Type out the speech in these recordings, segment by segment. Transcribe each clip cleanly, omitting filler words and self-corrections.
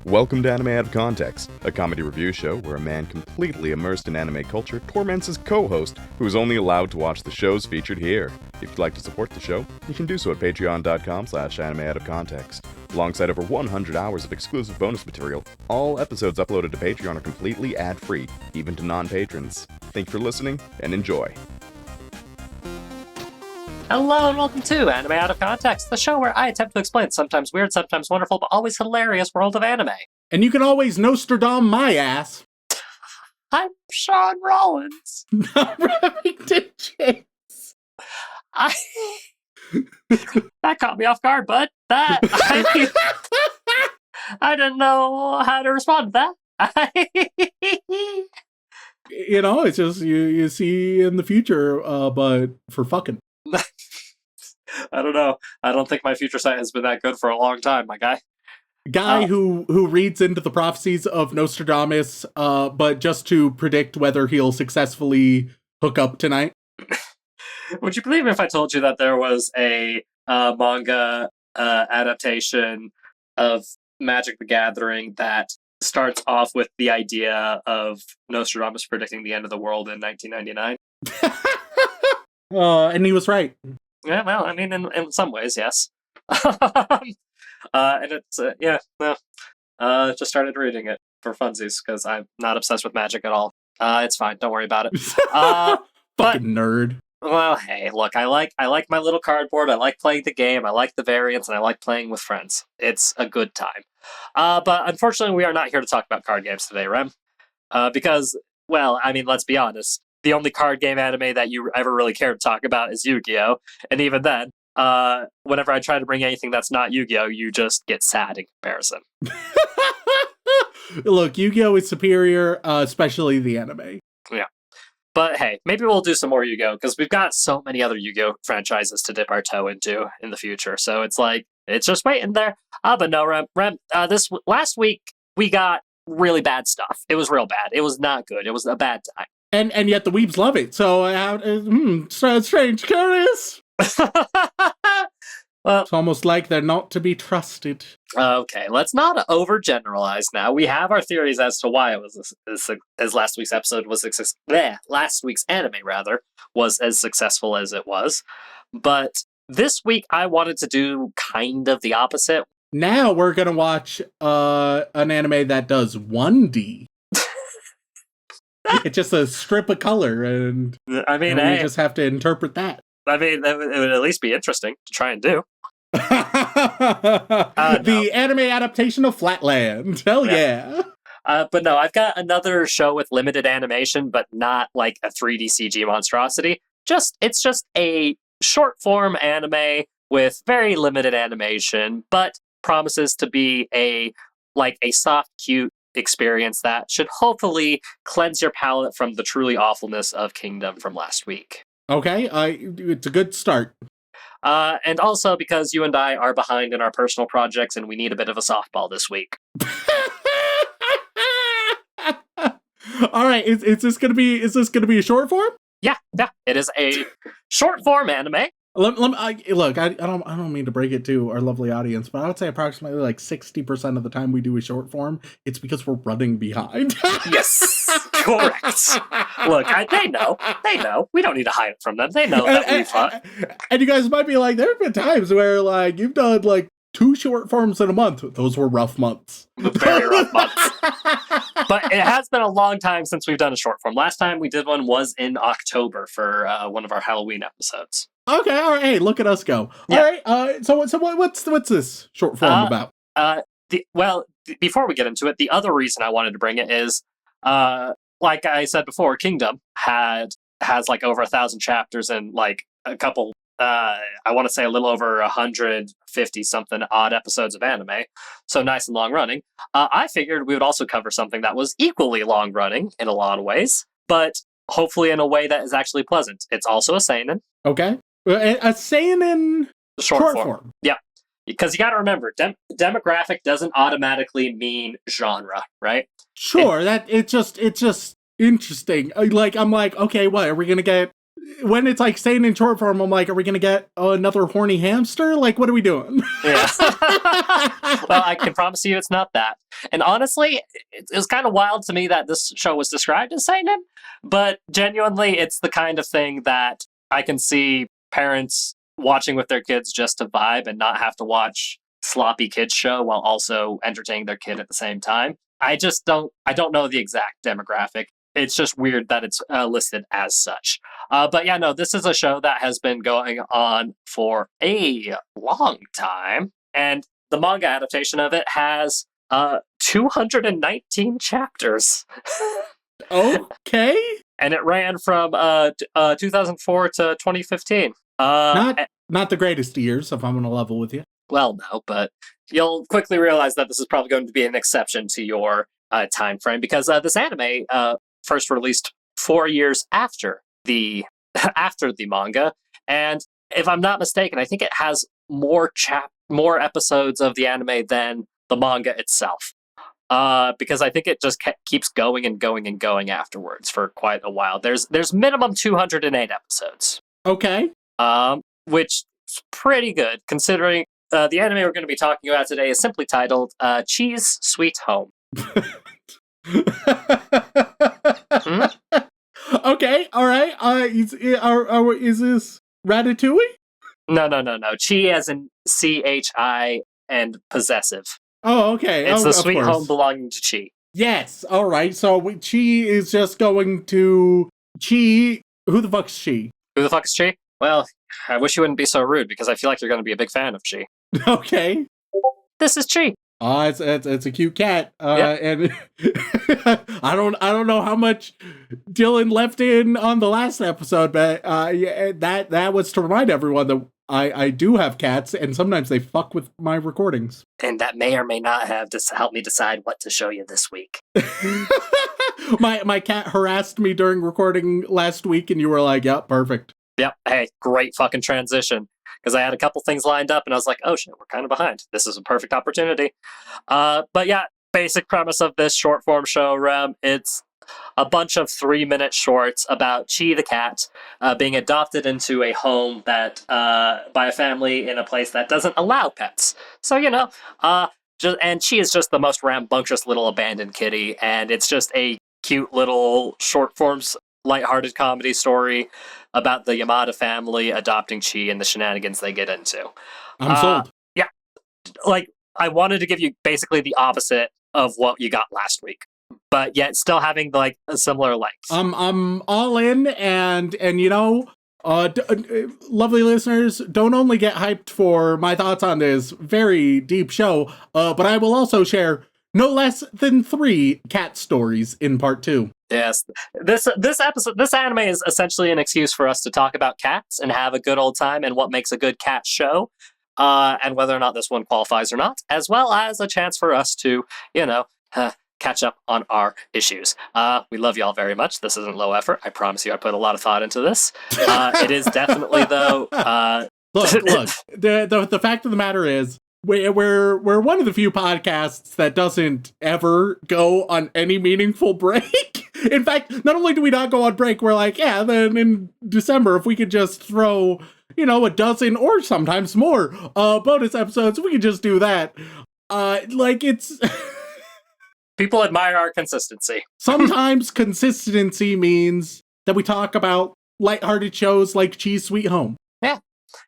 Welcome to Anime Out of Context, a comedy review show where a man completely immersed in anime culture torments his co-host, who is only allowed to watch the shows featured here. If you'd like to support the show, you can do so at patreon.com/animeoutofcontext. Alongside over 100 hours of exclusive bonus material, all episodes uploaded to Patreon are completely ad-free, even to non-patrons. Thank you for listening, and enjoy. Hello and welcome to Anime Out of Context, the show where I attempt to explain the sometimes weird, sometimes wonderful, but always hilarious world of anime. And you can always Nostradam my ass. I'm Shaun Rollins. Not Remington James. That caught me off guard, bud. I didn't know how to respond to that. You know, it's just you see in the future, but for fucking. I don't know. I don't think my future sight has been that good for a long time, my guy. Guy who reads into the prophecies of Nostradamus, but just to predict whether he'll successfully hook up tonight. Would you believe me if I told you that there was a manga adaptation of Magic the Gathering that starts off with the idea of Nostradamus predicting the end of the world in 1999? And he was right. Yeah, well, I mean, in some ways, yes. And it's, just started reading it for funsies, because I'm not obsessed with magic at all. It's fine, don't worry about it. Fucking nerd. Well, hey, look, I like my little cardboard, I like playing the game, I like the variants, and I like playing with friends. It's a good time. But unfortunately, we are not here to talk about card games today, Rem. Because, well, I mean, let's be honest. The only card game anime that you ever really care to talk about is Yu-Gi-Oh! And even then, whenever I try to bring anything that's not Yu-Gi-Oh!, you just get sad in comparison. Look, Yu-Gi-Oh! Is superior, especially the anime. Yeah. But hey, maybe we'll do some more Yu-Gi-Oh! Because we've got so many other Yu-Gi-Oh! Franchises to dip our toe into in the future. So it's like, it's just waiting there. But no, Rem, last week, we got really bad stuff. It was real bad. It was not good. It was a bad time. And yet the weebs love it, so strange, curious. Well, it's almost like they're not to be trusted. Okay, let's not overgeneralize now. We have our theories as to why it was as last week's episode was last week's anime rather was as successful as it was. But this week I wanted to do kind of the opposite. Now we're gonna watch an anime that does 1D. It's just a strip of color, and I mean, we just have to interpret that. I mean, it would at least be interesting to try and do. The anime adaptation of Flatland. Hell yeah. But no, I've got another show with limited animation, but not like a 3D CG monstrosity. It's just a short form anime with very limited animation, but promises to be a soft, cute experience that should hopefully cleanse your palate from the truly awfulness of Kingdom from last week. Okay, it's a good start. And also because you and I are behind in our personal projects and we need a bit of a softball this week. All right, is this gonna be a short form? Yeah, it is a short form anime. I don't mean to break it to our lovely audience, but I would say approximately like 60% of the time we do a short form, it's because we're running behind. Yes, correct. Look, they know. We don't need to hide it from them. They know that we fought. And you guys might be like, there have been times where like you've done like 2 short forms in a month. Those were rough months. Very rough months. But it has been a long time since we've done a short form. Last time we did one was in October for one of our Halloween episodes. Okay, all right. Hey, look at us go. Yeah. All right. So what's this short form about? Before we get into it, the other reason I wanted to bring it is, like I said before, Kingdom has like over 1,000 chapters and like a couple. I want to say a little over 150 something odd episodes of anime, so nice and long running. I figured we would also cover something that was equally long running in a lot of ways, but hopefully in a way that is actually pleasant. It's also a seinen. Okay. A seinen short form. Yeah. Because you got to remember, demographic doesn't automatically mean genre, right? Sure, it's just interesting. Like I'm like, okay, what are we gonna get? when it's like staying in short form, I'm like, are we gonna get another horny hamster? Like, what are we doing? Yeah. Well, I can promise you it's not that. And honestly, it's kind of wild to me that this show was described as seinen, but genuinely, it's the kind of thing that I can see parents watching with their kids just to vibe and not have to watch sloppy kids show while also entertaining their kid at the same time. I don't know the exact demographic. It's just weird that it's listed as such. But yeah, no, this is a show that has been going on for a long time. And the manga adaptation of it has 219 chapters. Okay. And it ran from 2004 to 2015. Not the greatest years, if I'm going to level with you. Well, no, but you'll quickly realize that this is probably going to be an exception to your time frame, because this anime first released 4 years after the after the manga, and if I'm not mistaken, I think it has more episodes of the anime than the manga itself. Because I think it just keeps going and going and going afterwards for quite a while. There's minimum 208 episodes. Okay. Which is pretty good considering the anime we're going to be talking about today is simply titled Cheese Sweet Home. Okay, all right. Is this Ratatouille? No. Chi as in CHI and possessive. Oh, okay. It's oh, the sweet course. home belonging to Chi. Yes, all right. So Chi is just going to Chi. Who the fuck's Chi? Who the fuck is Chi? Well, I wish you wouldn't be so rude because I feel like you're going to be a big fan of Chi. Okay. This is Chi. Oh, it's a cute cat. Yep. And I don't know how much Dylan left in on the last episode, but yeah, that was to remind everyone that I do have cats, and sometimes they fuck with my recordings. And that may or may not have helped me decide what to show you this week. My cat harassed me during recording last week, and you were like, "Yep, perfect." Yep. Hey, great fucking transition. Because I had a couple things lined up, and I was like, oh shit, we're kind of behind. This is a perfect opportunity. But yeah, basic premise of this short form show, Rem, it's a bunch of 3-minute shorts about Chi the cat being adopted into a home that by a family in a place that doesn't allow pets. So, and Chi is just the most rambunctious little abandoned kitty, and it's just a cute little short forms lighthearted comedy story about the Yamada family adopting Chi and the shenanigans they get into. I'm sold. Yeah. Like, I wanted to give you basically the opposite of what you got last week, but yet still having like a similar length. I'm all in, and lovely listeners, don't only get hyped for my thoughts on this very deep show, but I will also share no less than 3 cat stories in part 2. Yes, this anime is essentially an excuse for us to talk about cats and have a good old time and what makes a good cat show, and whether or not this one qualifies or not, as well as a chance for us to, catch up on our issues. We love y'all very much. This isn't low effort. I promise you I put a lot of thought into this. It is definitely, though... Look, the fact of the matter is, we're one of the few podcasts that doesn't ever go on any meaningful break. In fact, not only do we not go on break, we're like, yeah, then in December, if we could just throw, a dozen or sometimes more bonus episodes, we could just do that. It's... People admire our consistency. Sometimes consistency means that we talk about lighthearted shows like Cheese Sweet Home. Yeah.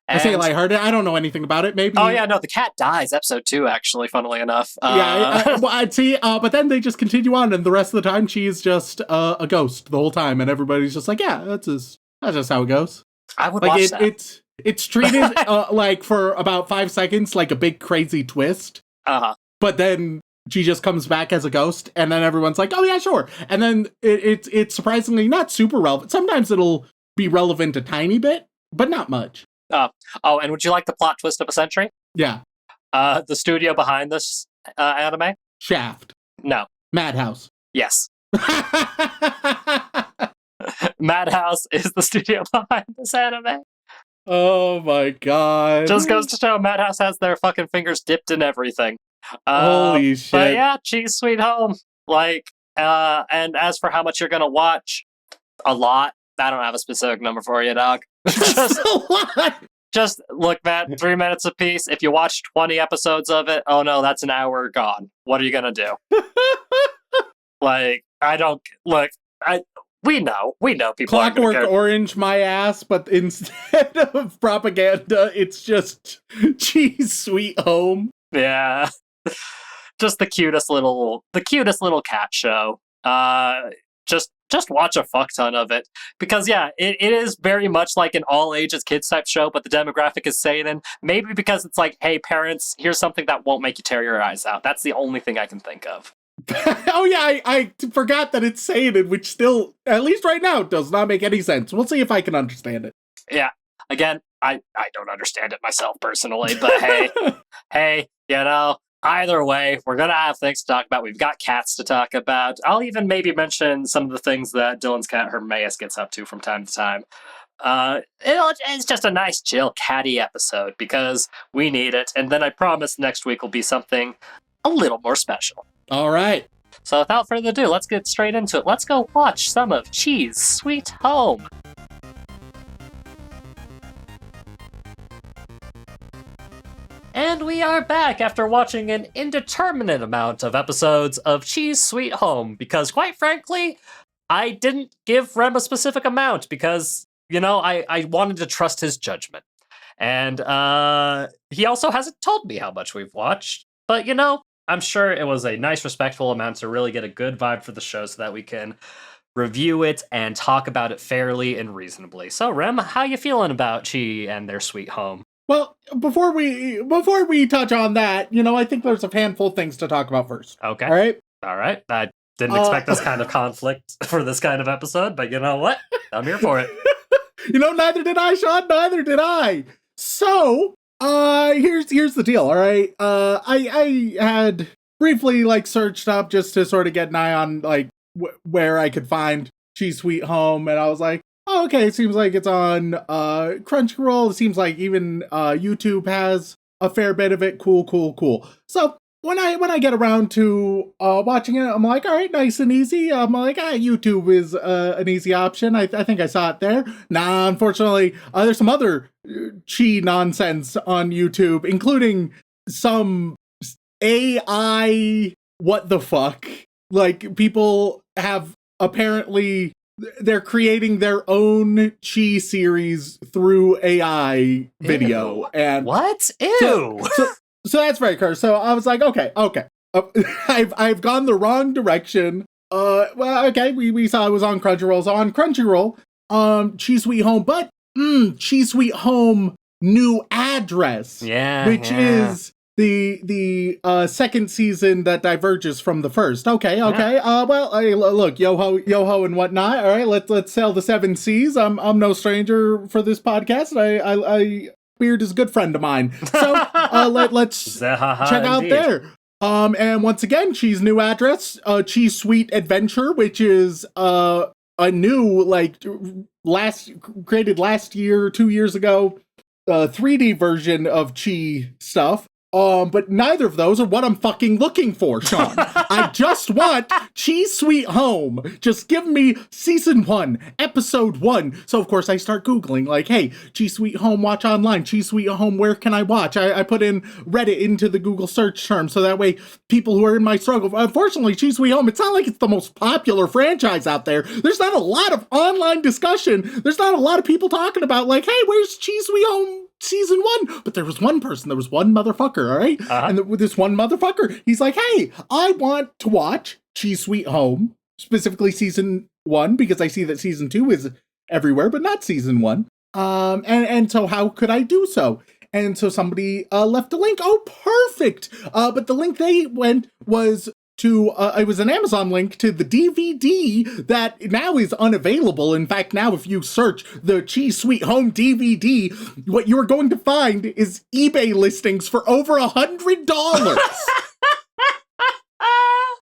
I say lighthearted. I don't know anything about it. Maybe. Oh yeah, no, the cat dies. Episode 2, actually, funnily enough. I'd see. But then they just continue on, and the rest of the time she's just a ghost the whole time, and everybody's just like, yeah, that's just how it goes. I would watch that. It's treated like for about 5 seconds like a big crazy twist. But then she just comes back as a ghost, and then everyone's like, oh yeah, sure. And then it's surprisingly not super relevant. Sometimes it'll be relevant a tiny bit, but not much. And would you like the plot twist of a century? Yeah. The studio behind this anime? Shaft. No. Madhouse. Yes. Madhouse is the studio behind this anime. Oh my god. Just goes to show Madhouse has their fucking fingers dipped in everything. Holy shit. But yeah, Cheese Sweet Home. And as for how much you're gonna watch, a lot. I don't have a specific number for you, dog. That's a lot. Just look, Matt, 3 minutes apiece. If you watch 20 episodes of it, oh no, that's an hour gone. What are you gonna do? Like, I don't look. We know people. Clockwork Orange, my ass, but instead of propaganda, it's just Cheese Sweet Home. Yeah, just the cutest little cat show. Just watch a fuck ton of it, because it is very much like an all ages kids type show, but the demographic is seinen. Maybe because it's like, hey parents, here's something that won't make you tear your eyes out. That's the only thing I can think of. Oh yeah, I forgot that it's seinen, which still, at least right now, does not make any sense. We'll see if I can understand it. Yeah, again, I don't understand it myself personally, but hey, either way, we're going to have things to talk about. We've got cats to talk about. I'll even maybe mention some of the things that Dylan's cat Hermaeus gets up to from time to time. It's just a nice, chill, catty episode, because we need it. And then I promise next week will be something a little more special. All right. So without further ado, let's get straight into it. Let's go watch some of Cheese Sweet Home. And we are back after watching an indeterminate amount of episodes of Cheese Sweet Home, because quite frankly, I didn't give Rem a specific amount because, I wanted to trust his judgment. And he also hasn't told me how much we've watched, but I'm sure it was a nice, respectful amount to really get a good vibe for the show so that we can review it and talk about it fairly and reasonably. So, Rem, how you feeling about Chi and their sweet home? Well, before we touch on that, I think there's a handful of things to talk about first. Okay. All right. I didn't expect this kind of conflict for this kind of episode, but you know what? I'm here for it. Neither did I, Shaun. Neither did I. So, here's the deal. All right. I had briefly searched up just to sort of get an eye on where I could find Cheese Sweet Home, and I was like, oh, okay, it seems like it's on Crunchyroll. It seems like even YouTube has a fair bit of it. Cool. So when I get around to watching it, I'm like, all right, nice and easy. I'm like, YouTube is an easy option. I think I saw it there. Nah, unfortunately, there's some other chi nonsense on YouTube, including some AI what the fuck. People have apparently... They're creating their own chi series through AI video. Ew. And what? Ew. So that's very cursed. So I was like, okay. I've gone the wrong direction. Well, okay, we saw it was on Crunchyroll. So on Crunchyroll, Cheese Sweet Home, but Cheese Sweet Home new address. Yeah. Which is the second season that diverges from the first. Okay. Yeah. Look, yo-ho and whatnot. All right, let's sail the seven seas. I'm no stranger for this podcast. I Beard is a good friend of mine. So let's check out there. And once again, Cheese new address, Cheese Sweet Adventure, which is a new created last year, 2 years ago, 3D version of Chi stuff. But neither of those are what I'm fucking looking for, Shaun. I just want Cheese Sweet Home. Just give me season 1, episode 1. So of course I start Googling hey, Cheese Sweet Home watch online, Cheese Sweet Home, where can I watch? I put in Reddit into the Google search term so that way people who are in my struggle, unfortunately Cheese Sweet Home, it's not like it's the most popular franchise out there. There's not a lot of online discussion. There's not a lot of people talking about hey, where's Cheese Sweet Home season 1? But there was one motherfucker, all right? And with this one motherfucker, he's like, hey, I want to watch Cheese Sweet Home, specifically season 1, because I see that season 2 is everywhere, but not season 1. And so how could I do so? And so somebody left a link. Oh, perfect. But the link they went was to, it was an Amazon link to the DVD that now is unavailable. In fact, now if you search the Cheese Sweet Home DVD, what you're going to find is eBay listings for over $100.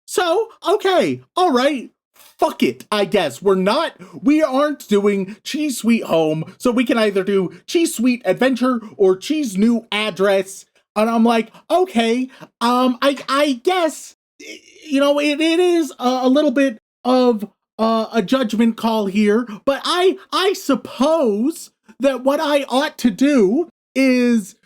So, okay, all right. Fuck it, I guess. We aren't doing Cheese Sweet Home, so we can either do Cheese Sweet Adventure or Cheese New Address. And I'm like, okay, I guess, it is a little bit of a judgment call here, but I suppose that what I ought to do is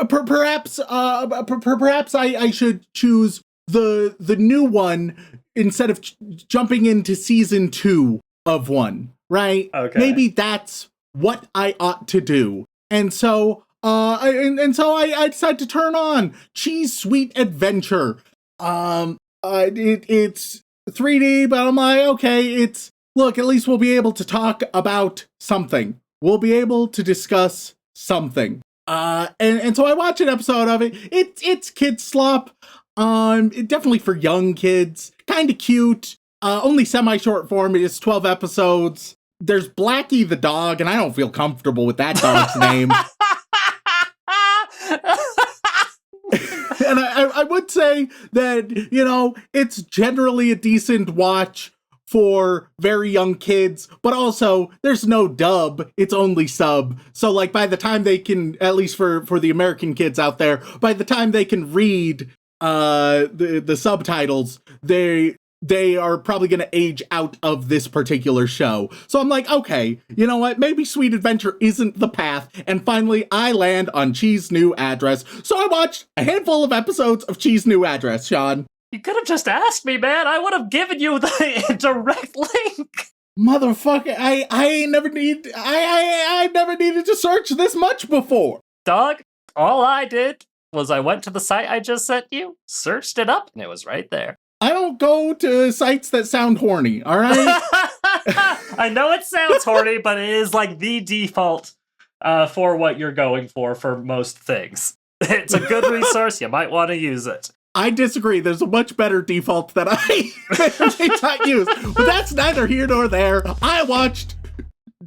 perhaps I should choose the new one instead of jumping into season 2 of one, right? Okay. Maybe that's what I ought to do. And so I decided to turn on Cheese Sweet Adventure. It's 3D, but I'm like, okay, look, at least we'll be able to talk about something. We'll be able to discuss something. And so I watched an episode of it. It's kid slop. Definitely for young kids. Kind of cute. Only semi-short form. It is 12 episodes. There's Blackie the dog, and I don't feel comfortable with that dog's name. And I would say that, you know, it's generally a decent watch for very young kids, but also there's no dub, it's only sub. So like by the time they can, at least for the American kids out there, by the time they can read the subtitles, they are probably going to age out of this particular show. So I'm like, okay, you know what? Maybe Sweet Adventure isn't the path. And finally, I land on Cheese New Address. So I watched a handful of episodes of Cheese New Address, Shaun. You could have just asked me, man. I would have given you the direct link. Motherfucker, I never needed to search this much before. Dog, all I did was I went to the site I just sent you, searched it up, and it was right there. I don't go to sites that sound horny, all right? I know it sounds horny, but it is like the default for what you're going for most things. It's a good resource. You might want to use it. I disagree. There's a much better default that I may not use. But that's neither here nor there. I watched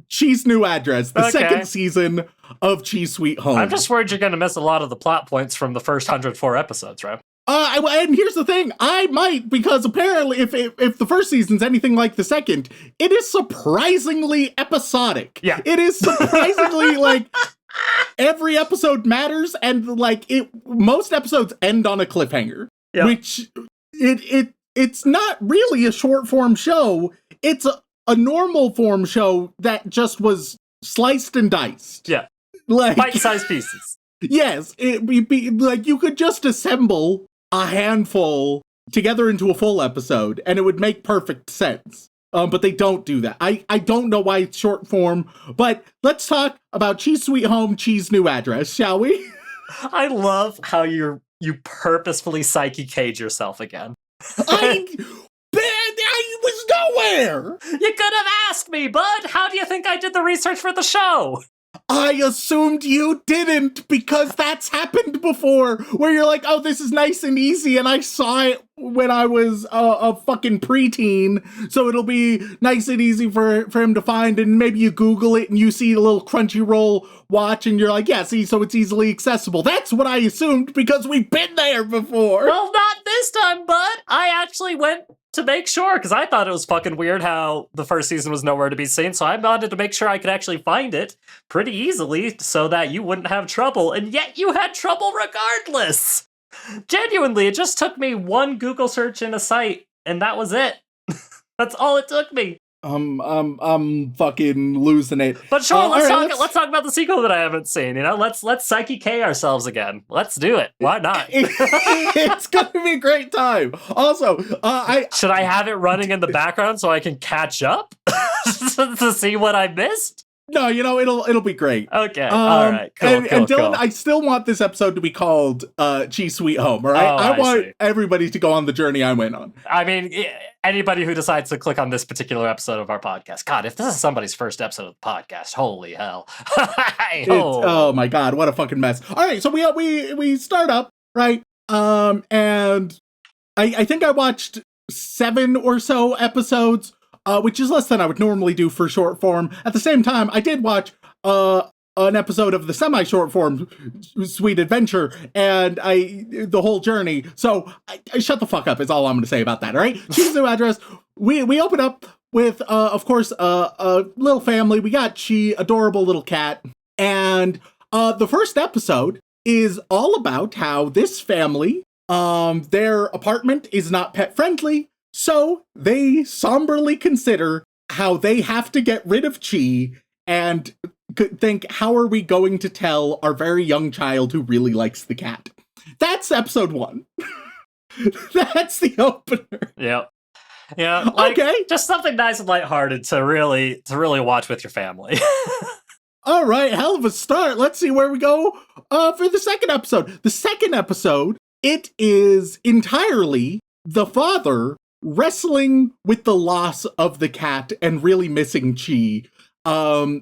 Cheese New Address, the second season of Cheese Sweet Home. I'm just worried you're going to miss a lot of the plot points from the first 104 episodes, right? And here's the thing, I might, because apparently if the first season's anything like the second, it is surprisingly episodic. Yeah. It is surprisingly, like, every episode matters, and, like, most episodes end on a cliffhanger. Yeah. Which, it's not really a short-form show, it's a normal-form show that just was sliced and diced. Yeah. Like, bite-sized pieces. Yes, like, you could just assemble a handful together into a full episode, and it would make perfect sense. But they don't do that. I don't know why it's short form, but let's talk about Cheese Sweet Home, Cheese New Address, shall we? I love how you purposefully psyche cage yourself again. I was nowhere! You could have asked me, bud! How do you think I did the research for the show? I assumed you didn't, because that's happened before, where you're like, oh, this is nice and easy, and I saw it when I was a fucking preteen, so it'll be nice and easy for him to find, and maybe you Google it and you see a little Crunchyroll watch, and you're like, yeah, see, so it's easily accessible. That's what I assumed, because we've been there before. Well, not this time, bud! I actually went to make sure, because I thought it was fucking weird how the first season was nowhere to be seen, so I wanted to make sure I could actually find it pretty easily so that you wouldn't have trouble, and yet you had trouble regardless! Genuinely, it just took me one Google search in a site, and that was it. That's all it took me. I'm fucking losing it. But sure, let's talk about the sequel that I haven't seen. You know, let's Psyche K ourselves again. Let's do it. Why not? It's gonna be a great time. Also, should I have it running in the background so I can catch up to see what I missed? No, you know, it'll be great. Okay, all right, cool, and Dylan, cool. I still want this episode to be called Cheese Sweet Home, all right? I want everybody to go on the journey I went on. I mean, anybody who decides to click on this particular episode of our podcast, God, if this is somebody's first episode of the podcast, holy hell. Oh my God, what a fucking mess. All right, so we start up, right? And I think I watched 7 or so episodes, which is less than I would normally do for short form. At the same time, I did watch an episode of the semi-short form Sweet Adventure, and the whole journey. So I shut the fuck up is all I'm going to say about that, all right? Cheese New Address. We open up with, of course, a little family. We got adorable little cat. And the first episode is all about how this family, their apartment is not pet friendly. So they somberly consider how they have to get rid of Chi and think, how are we going to tell our very young child who really likes the cat? That's episode 1. That's the opener. Yep. Yeah. Like, okay. Just something nice and lighthearted to really watch with your family. All right, hell of a start. Let's see where we go for the second episode. The second episode, it is entirely the father wrestling with the loss of the cat and really missing Chi.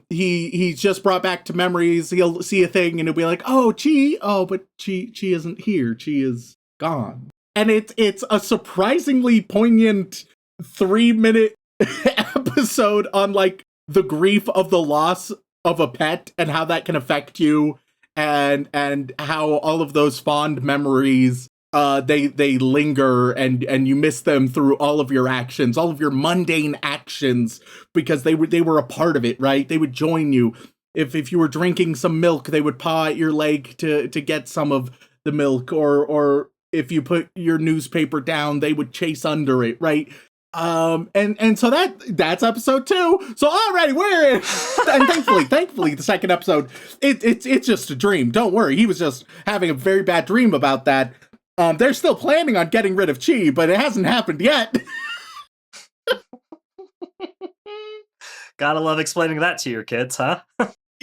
He's just brought back to memories. He'll see a thing and he'll be like, "Oh, Chi! Oh, but Chi isn't here. Chi is gone." And it's a surprisingly poignant 3-minute episode on like the grief of the loss of a pet and how that can affect you, and how all of those fond memories they linger and you miss them through all of your actions, all of your mundane actions, because they were a part of it, right? They would join you. If you were drinking some milk, they would paw at your leg to get some of the milk, or if you put your newspaper down, they would chase under it, right? And so that's episode 2. So already we're in, and thankfully the second episode, it's just a dream. Don't worry, he was just having a very bad dream about that. They're still planning on getting rid of Chi, but it hasn't happened yet. Gotta love explaining that to your kids, huh?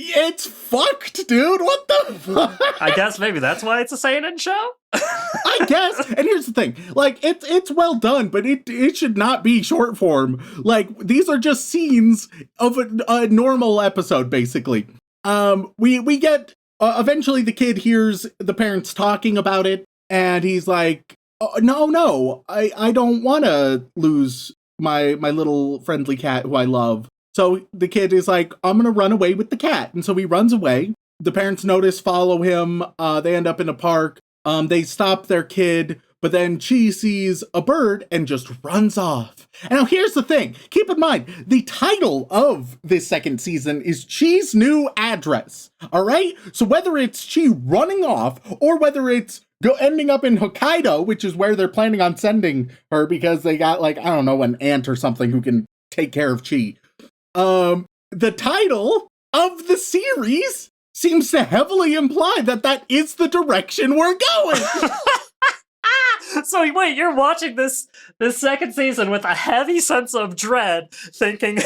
It's fucked, dude. What the fuck? I guess maybe that's why it's a seinen show? I guess. And here's the thing. Like, it's well done, but it should not be short form. Like, these are just scenes of a normal episode, basically. We get, eventually the kid hears the parents talking about it, and he's like, oh, no, I don't want to lose my little friendly cat who I love. So the kid is like, I'm going to run away with the cat. And so he runs away. The parents notice, follow him. They end up in a park. They stop their kid, but then Chi sees a bird and just runs off. And now here's the thing. Keep in mind, the title of this second season is Chi's New Address. All right? So whether it's Chi running off or whether it's ending up in Hokkaido, which is where they're planning on sending her because they got, like, I don't know, an aunt or something who can take care of Chi. The title of the series seems to heavily imply that is the direction we're going. So wait, you're watching this second season with a heavy sense of dread, thinking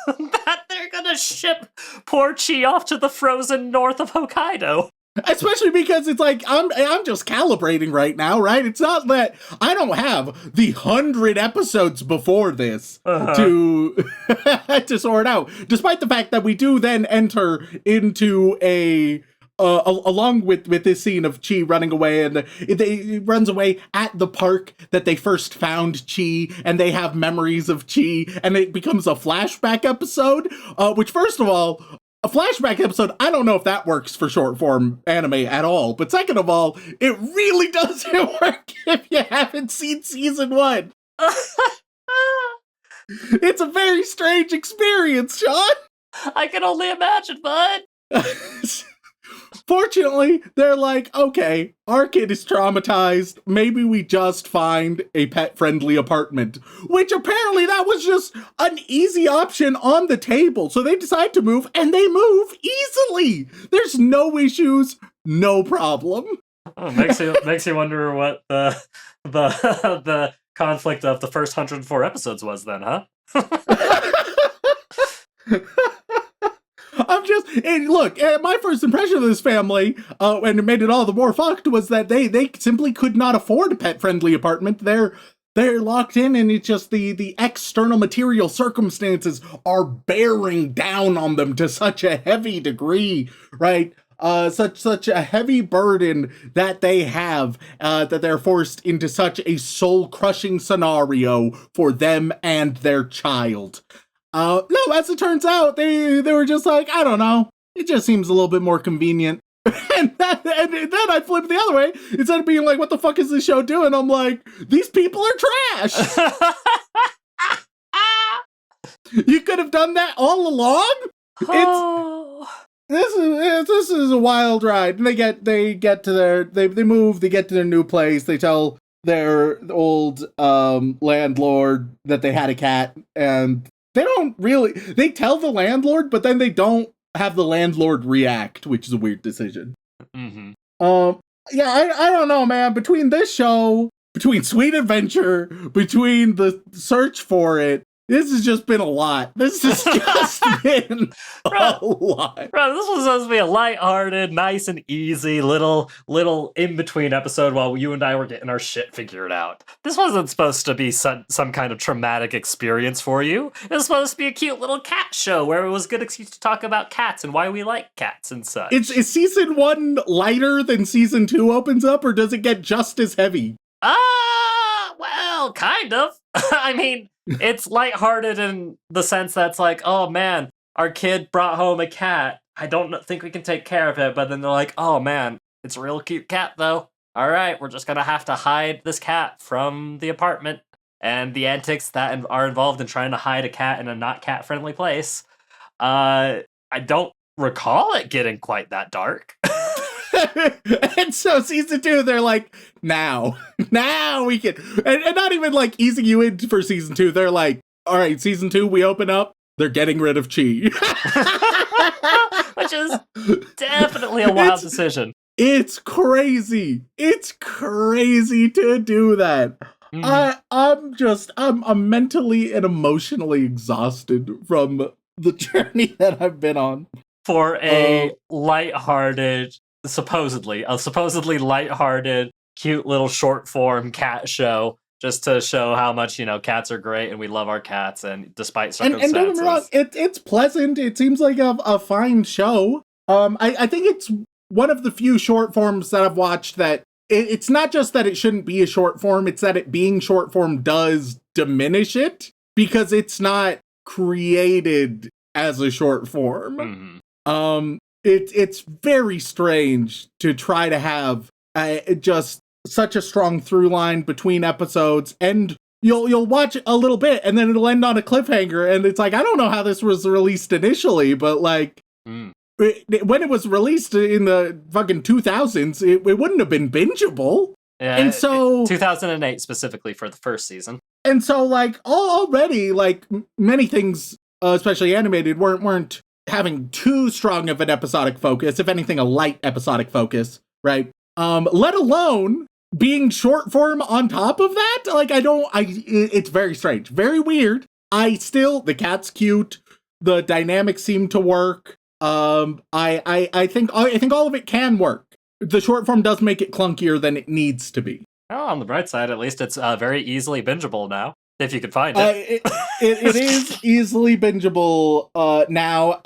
that they're gonna ship poor Chi off to the frozen north of Hokkaido. Especially because it's like, I'm just calibrating right now, right? It's not that I don't have the 100 episodes before this to sort out. Despite the fact that we do then enter into along with this scene of Chi running away, and he runs away at the park that they first found Chi, and they have memories of Chi, and it becomes a flashback episode, which, first of all, a flashback episode, I don't know if that works for short form anime at all. But second of all, it really doesn't work if you haven't seen season 1. It's a very strange experience, Shaun. I can only imagine, bud. Fortunately, they're like, okay, our kid is traumatized. Maybe we just find a pet-friendly apartment. Which apparently that was just an easy option on the table. So they decide to move, and they move easily. There's no issues, no problem. Oh, makes you wonder what the conflict of the first 104 episodes was then, huh? Look, my first impression of this family, and it made it all the more fucked, was that they simply could not afford a pet-friendly apartment. They're locked in, and it's just the external material circumstances are bearing down on them to such a heavy degree, right? Such a heavy burden that they have, that they're forced into such a soul-crushing scenario for them and their child. No, as it turns out, they were just like, I don't know, it just seems a little bit more convenient. and then I flipped the other way. Instead of being like, what the fuck is this show doing? I'm like, these people are trash. You could have done that all along. This is a wild ride. And they get to they move, they get to their new place. They tell their old landlord that they had a cat, and they tell the landlord, but then they don't have the landlord react, which is a weird decision. Mm-hmm. Yeah, I don't know, man. Between this show, between Sweet Adventure, between the search for it, this has just been a lot. This has just been a lot. Bro, this was supposed to be a lighthearted, nice and easy little in-between episode while you and I were getting our shit figured out. This wasn't supposed to be some kind of traumatic experience for you. It was supposed to be a cute little cat show where it was a good excuse to talk about cats and why we like cats and such. Is season 1 lighter than season 2 opens up, or does it get just as heavy? Well, kind of. I mean, it's lighthearted in the sense that's like, oh man, our kid brought home a cat. I don't think we can take care of it. But then they're like, oh man, it's a real cute cat though. All right, we're just going to have to hide this cat from the apartment. And the antics that are involved in trying to hide a cat in a not cat-friendly place. I don't recall it getting quite that dark. And so season 2, they're like, now we can, and not even like easing you in for season 2. They're like, all right, season 2, we open up, they're getting rid of Chi. Which is definitely a wild decision. It's crazy. It's crazy to do that. I'm mentally and emotionally exhausted from the journey that I've been on. For a lighthearted, supposedly lighthearted, cute little short form cat show, just to show how much, cats are great and we love our cats, and despite circumstances. And don't get me wrong, it's pleasant. It seems like a fine show. I think it's one of the few short forms that I've watched that it's not just that it shouldn't be a short form, it's that it being short form does diminish it because it's not created as a short form. Mm-hmm. It's very strange to try to have just such a strong through line between episodes, and you'll watch a little bit and then it'll end on a cliffhanger, and it's like, I don't know how this was released initially, but like when it was released in the fucking 2000s, it wouldn't have been bingeable. Yeah, and so 2008 specifically for the first season. And so like already like many things, especially animated, weren't having too strong of an episodic focus, if anything, a light episodic focus, right? Let alone being short form on top of that. Like, it's very strange, very weird. The cat's cute. The dynamics seem to work. I think all of it can work. The short form does make it clunkier than it needs to be. Oh, on the bright side, at least it's very easily bingeable now. If you could find it. It is easily bingeable now.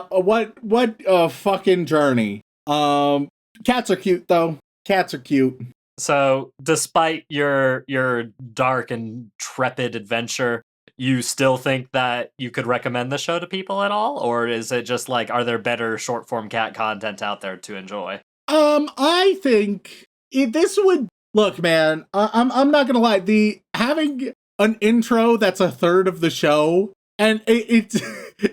What a fucking journey. Cats are cute though. Cats are cute. So, despite your dark and trepid adventure, you still think that you could recommend the show to people at all, or is it just like, are there better short form cat content out there to enjoy? I think this would. Look, man, I'm not gonna lie. Having an intro that's a third of the show, and it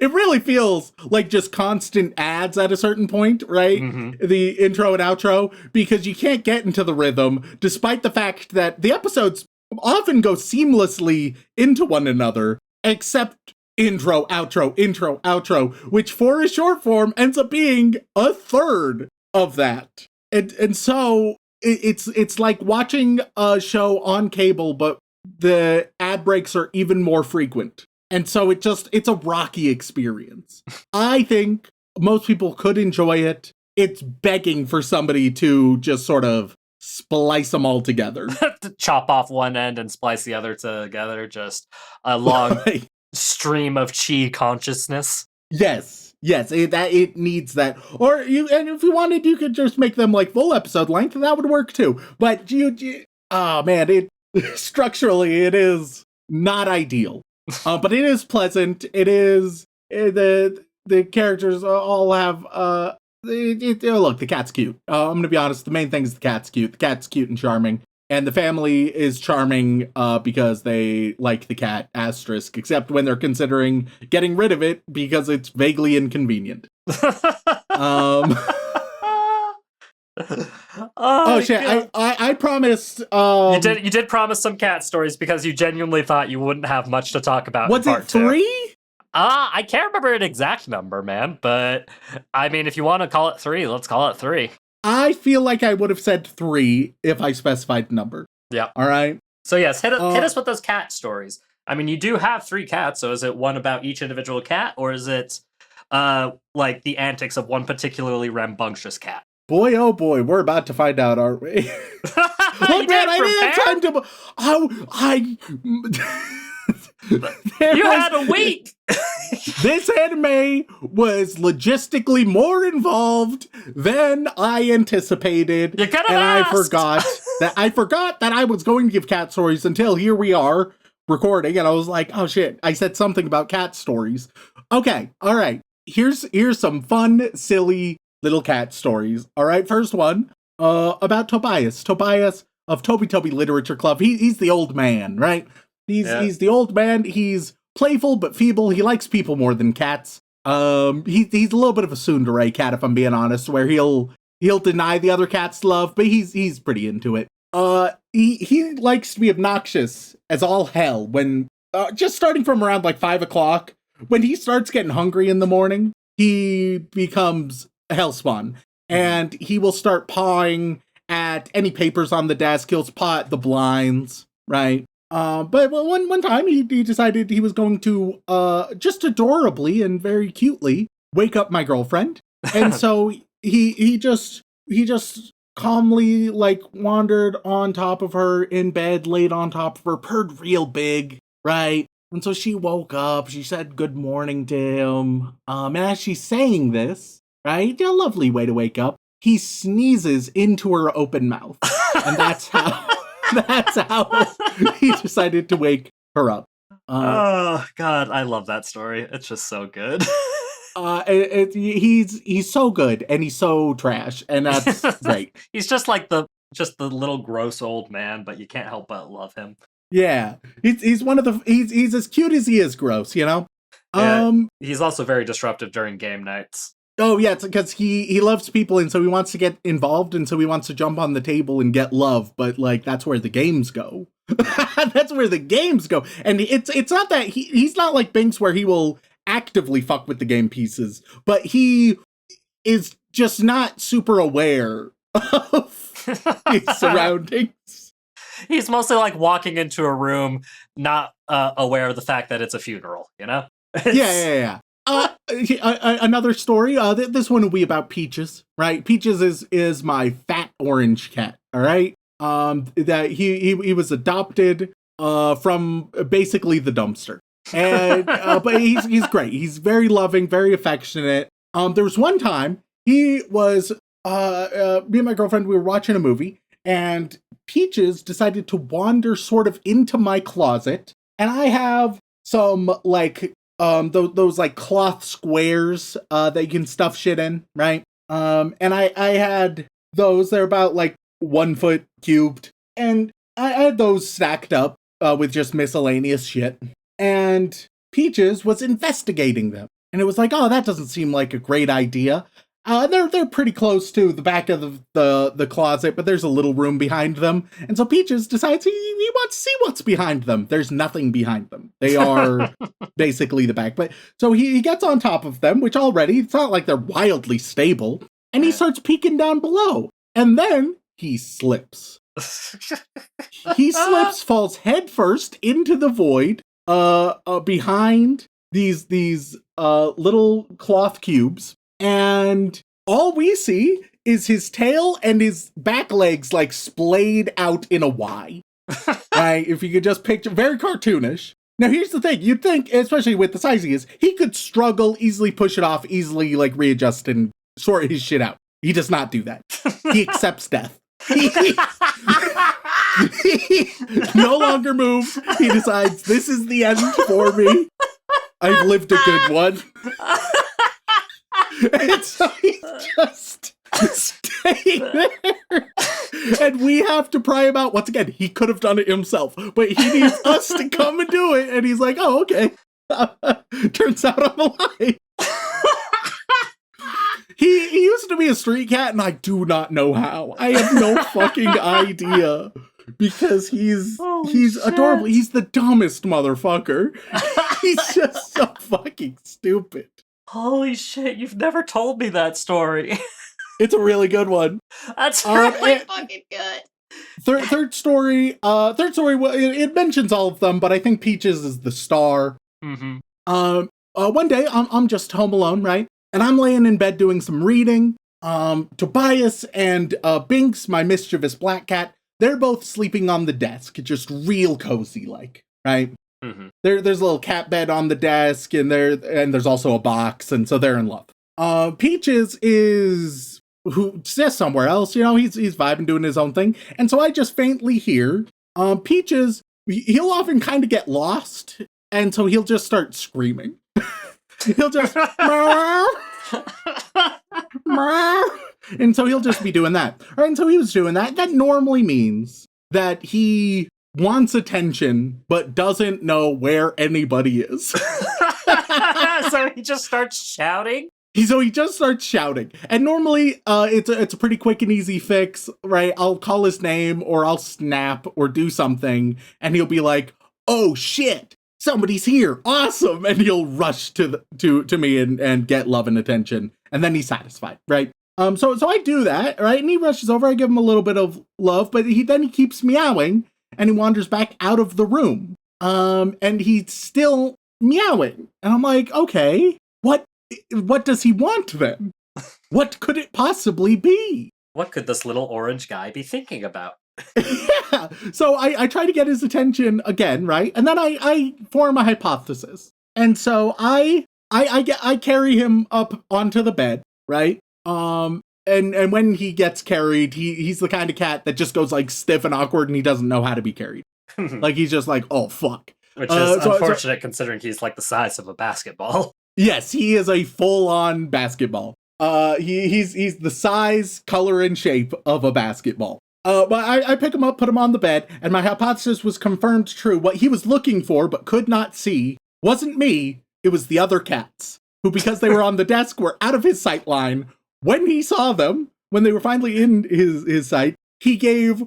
really feels like just constant ads at a certain point, right? Mm-hmm. The intro and outro, because you can't get into the rhythm, despite the fact that the episodes often go seamlessly into one another, except intro, outro, which for a short form ends up being a third of that, and so. It's like watching a show on cable, but the ad breaks are even more frequent. And so it's a rocky experience. I think most people could enjoy it. It's begging for somebody to just sort of splice them all together. To chop off one end and splice the other together, just a long stream of chi consciousness. Yes, it needs that. Or if you wanted, you could just make them like full episode length, and that would work too. But structurally, it is not ideal. But it is pleasant. It is the characters all have look, the cat's cute. I'm gonna be honest. The main thing is the cat's cute. The cat's cute and charming. And the family is charming because they like the cat, asterisk, except when they're considering getting rid of it because it's vaguely inconvenient. Oh shit! I promised. You did promise some cat stories because you genuinely thought you wouldn't have much to talk about. Was it 3? I can't remember an exact number, man. But I mean, if you want to call it 3, let's call it 3. I feel like I would have said 3 if I specified the number. Yeah. All right. So yes, hit us with those cat stories. I mean, you do have 3 cats, so is it one about each individual cat, or is it like the antics of one particularly rambunctious cat? Boy, oh boy, we're about to find out, aren't we? Look, man, I didn't have time to. You had a week. This anime was logistically more involved than I anticipated, You could have and asked. I forgot that I was going to give cat stories until here we are recording, and I was like, oh shit, I said something about cat stories. Okay, all right. Here's some fun, silly little cat stories. All right, first one about Tobias. Tobias of Toby Literature Club. He's the old man, right? He's the old man. He's playful but feeble. He likes people more than cats. He's a little bit of a tsundere cat, if I'm being honest, where he'll deny the other cats love, but he's pretty into it. He likes to be obnoxious as all hell when just starting from around like 5 o'clock. When he starts getting hungry in the morning, he becomes a hellspawn, and he will start pawing at any papers on the desk. He'll paw at the blinds, right? But one time he decided he was going to just adorably and very cutely wake up my girlfriend, and so he just calmly like wandered on top of her in bed, laid on top of her, purred real big, right? And so she woke up, she said good morning to him. And as she's saying this, right, a lovely way to wake up, he sneezes into her open mouth. And that's how he decided to wake her up. Oh God, I love that story. It's just so good. He's so good and he's so trash, and that's great. He's just like the little gross old man, but you can't help but love him. Yeah, he's one of the he's as cute as he is gross, you know. Yeah, he's also very disruptive during game nights. Oh yeah, it's because he loves people, and so he wants to get involved, and so he wants to jump on the table and get love. But like that's where the games go. That's where the games go, and it's not that he's not like Binks where he will actively fuck with the game pieces, but he is just not super aware of his surroundings. He's mostly like walking into a room, not aware of the fact that it's a funeral, you know? Yeah. Another story. This one will be about Peaches, right? Peaches is my fat orange cat. All right. That he was adopted from basically the dumpster, and but he's great. He's very loving, very affectionate. There was one time he was me and my girlfriend, we were watching a movie, and Peaches decided to wander sort of into my closet, and I have some like those like cloth squares that you can stuff shit in, right? And I had those. They're about like 1 foot cubed, and I had those stacked up with just miscellaneous shit. And Peaches was investigating them, and it was like, oh, that doesn't seem like a great idea. They're pretty close to the back of the closet, but there's a little room behind them. And so Peaches decides he wants to see what's behind them. There's nothing behind them. They are basically the back. But so he gets on top of them, which already, it's not like they're wildly stable. And he starts peeking down below. And then he slips. He slips, falls headfirst into the void behind these little cloth cubes. And all we see is his tail and his back legs like splayed out in a Y. Right? If you could just picture, very cartoonish. Now here's the thing, you'd think, especially with the size he is, he could struggle, easily push it off, easily like readjust and sort his shit out. He does not do that. He accepts death. He no longer moves. He decides, this is the end for me. I've lived a good one. And so he's just staying there. And we have to pry him out. Once again, he could have done it himself, but he needs us to come and do it. And he's like, oh, okay. Turns out I'm alive. He used to be a street cat, and I do not know how. I have no fucking idea. Because he's adorable. He's the dumbest motherfucker. He's just so fucking stupid. Holy shit, you've never told me that story. It's a really good one. That's really fucking good. Third story, well, it mentions all of them, but I think Peaches is the star. Mm-hmm. One day, I'm just home alone, right? And I'm laying in bed doing some reading. Tobias and Binks, my mischievous black cat, they're both sleeping on the desk, just real cozy, like, right? Mm-hmm. There's a little cat bed on the desk, and there's also a box, and so they're in love. Peaches is just somewhere else, he's vibing, doing his own thing, and so I just faintly hear Peaches. He'll often kind of get lost, and so he'll just start screaming. He'll just and so he'll just be doing that. Right? And so he was doing that. That normally means that he wants attention, but doesn't know where anybody is. So he just starts shouting? So he just starts shouting. And normally it's a pretty quick and easy fix, right? I'll call his name, or I'll snap or do something, and he'll be like, oh shit, somebody's here, awesome, and he'll rush to me and get love and attention, and then he's satisfied, right? So I do that, right? And he rushes over, I give him a little bit of love, but he keeps meowing, and he wanders back out of the room. And he's still meowing. And I'm like, okay, what does he want then? What could it possibly be? What could this little orange guy be thinking about? Yeah. So I try to get his attention again, right? And then I form a hypothesis. And so I carry him up onto the bed, right? And when he gets carried, he's the kind of cat that just goes like stiff and awkward, and he doesn't know how to be carried. Like he's just like, oh fuck. Which is unfortunate considering he's like the size of a basketball. Yes, he is a full-on basketball. He's the size, color, and shape of a basketball. But I pick him up, put him on the bed, and my hypothesis was confirmed true. What he was looking for but could not see wasn't me, it was the other cats, who, because they were on the desk, were out of his sight line. When he saw them, when they were finally in his sight, he gave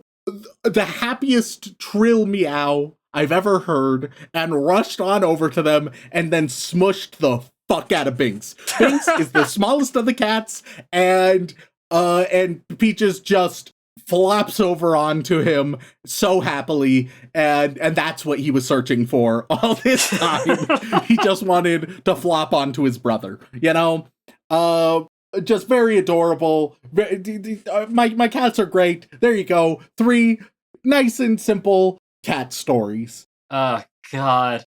the happiest trill meow I've ever heard and rushed on over to them and then smushed the fuck out of Binks. Binks is the smallest of the cats, and Peaches just flops over onto him so happily, and that's what he was searching for all this time. He just wanted to flop onto his brother, just very adorable. My cats are great. There you go. 3 nice and simple cat stories. Oh, God.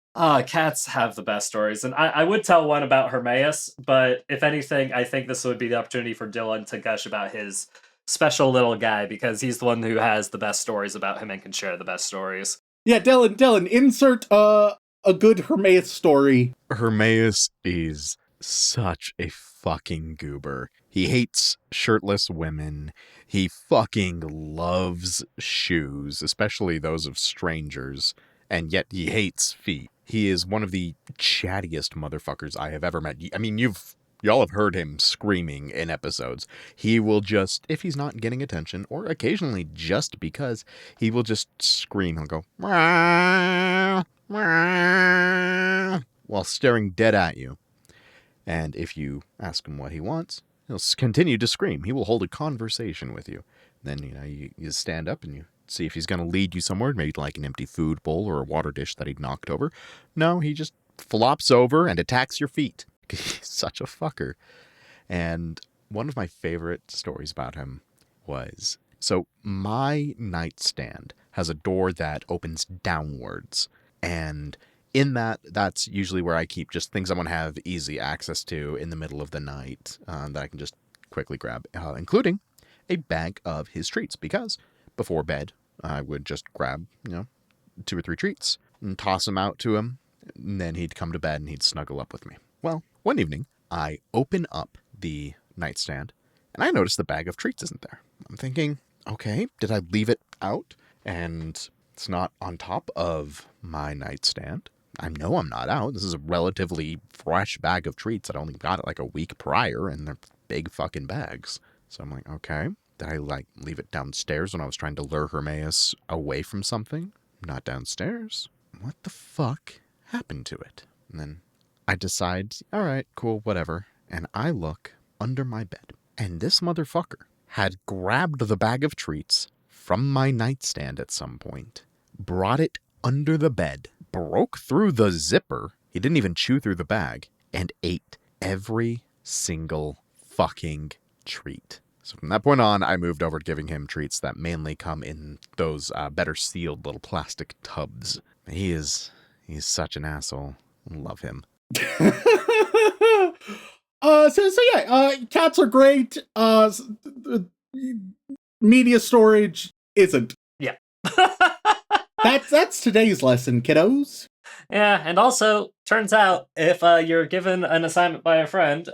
Cats have the best stories. And I would tell one about Hermaeus, but if anything, I think this would be the opportunity for Dylan to gush about his special little guy, because he's the one who has the best stories about him and can share the best stories. Yeah, Dylan, insert a good Hermaeus story. Hermaeus is such a fucking goober. He hates shirtless women. He fucking loves shoes, especially those of strangers, and yet he hates feet. He is one of the chattiest motherfuckers I have ever met. I mean, y'all have heard him screaming in episodes. He will just, if he's not getting attention, or occasionally just because, he will just scream. He'll go, "Meow, meow," while staring dead at you. And if you ask him what he wants, he'll continue to scream. He will hold a conversation with you. Then, you stand up and you see if he's going to lead you somewhere, maybe like an empty food bowl or a water dish that he'd knocked over. No, he just flops over and attacks your feet. He's such a fucker. And one of my favorite stories about him was, so my nightstand has a door that opens downwards, and in that's usually where I keep just things I want to have easy access to in the middle of the night, that I can just quickly grab, including a bag of his treats, because before bed I would just grab 2 or 3 treats and toss them out to him, and then he'd come to bed and he'd snuggle up with me. Well, one evening I open up the nightstand and I notice the bag of treats isn't there. I'm thinking, okay, did I leave it out? And it's not on top of my nightstand. I know I'm not out. This is a relatively fresh bag of treats. I'd only got it like a week prior, and they're big fucking bags. So I'm like, okay. Did I like leave it downstairs when I was trying to lure Hermaeus away from something? Not downstairs. What the fuck happened to it? And then I decide, all right, cool, whatever. And I look under my bed. And this motherfucker had grabbed the bag of treats from my nightstand at some point, brought it under the bed, broke through the zipper. He didn't even chew through the bag, and ate every single fucking treat. So from that point on, I moved over to giving him treats that mainly come in those better sealed little plastic tubs. He's such an asshole. Love him. Cats are great. Media storage isn't. Yeah. That's today's lesson, kiddos. Yeah, and also, turns out, if you're given an assignment by a friend,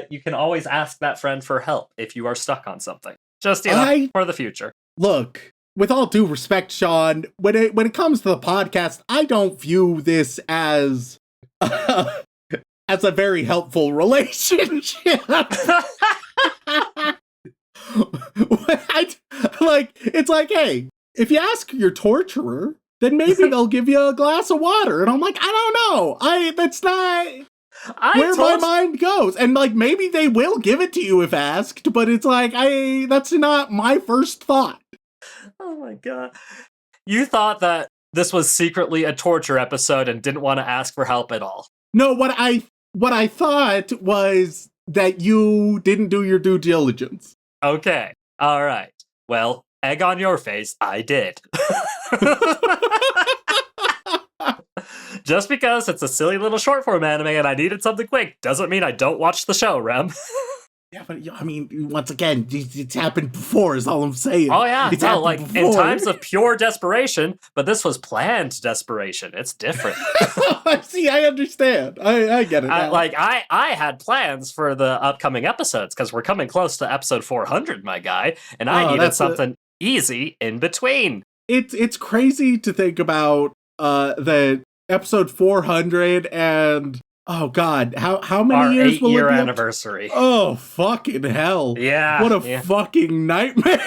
you can always ask that friend for help if you are stuck on something. Just, for the future. Look, with all due respect, Shaun, when it comes to the podcast, I don't view this as as a very helpful relationship. It's like, hey, if you ask your torturer, then maybe they'll give you a glass of water. And I'm like, I don't know. That's not where my mind goes. And like, maybe they will give it to you if asked, but it's like, that's not my first thought. Oh my god. You thought that this was secretly a torture episode and didn't want to ask for help at all. No, what I thought was that you didn't do your due diligence. Okay. All right. Well, egg on your face, I did. Just because it's a silly little short form anime and I needed something quick doesn't mean I don't watch the show, Rem. Yeah, but I mean, once again, it's happened before is all I'm saying. Oh yeah, it's no, like before. In times of pure desperation, but this was planned desperation. It's different. See, I understand. I get it now. I had plans for the upcoming episodes because we're coming close to episode 400, my guy, and I needed something easy in between. It's crazy to think about the episode 400 and oh god, how many our years will it be? Our 8-year anniversary. Oh fucking hell! Yeah, what a fucking nightmare.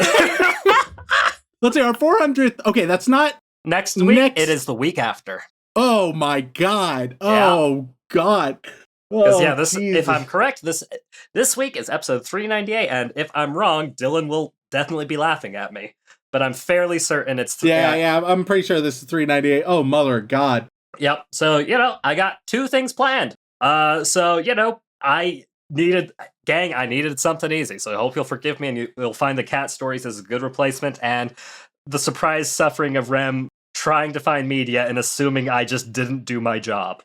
Let's say our 400th. Okay, that's not next week. It is the week after. Oh my god! Oh god! Because if I'm correct, this week is episode 398, and if I'm wrong, Dylan will definitely be laughing at me. But I'm fairly certain it's I'm pretty sure this is 398. Oh mother of God. Yep. So, I got 2 things planned. I needed something easy. So I hope you'll forgive me and you'll find the cat stories as a good replacement and the surprise suffering of Rem trying to find media and assuming I just didn't do my job.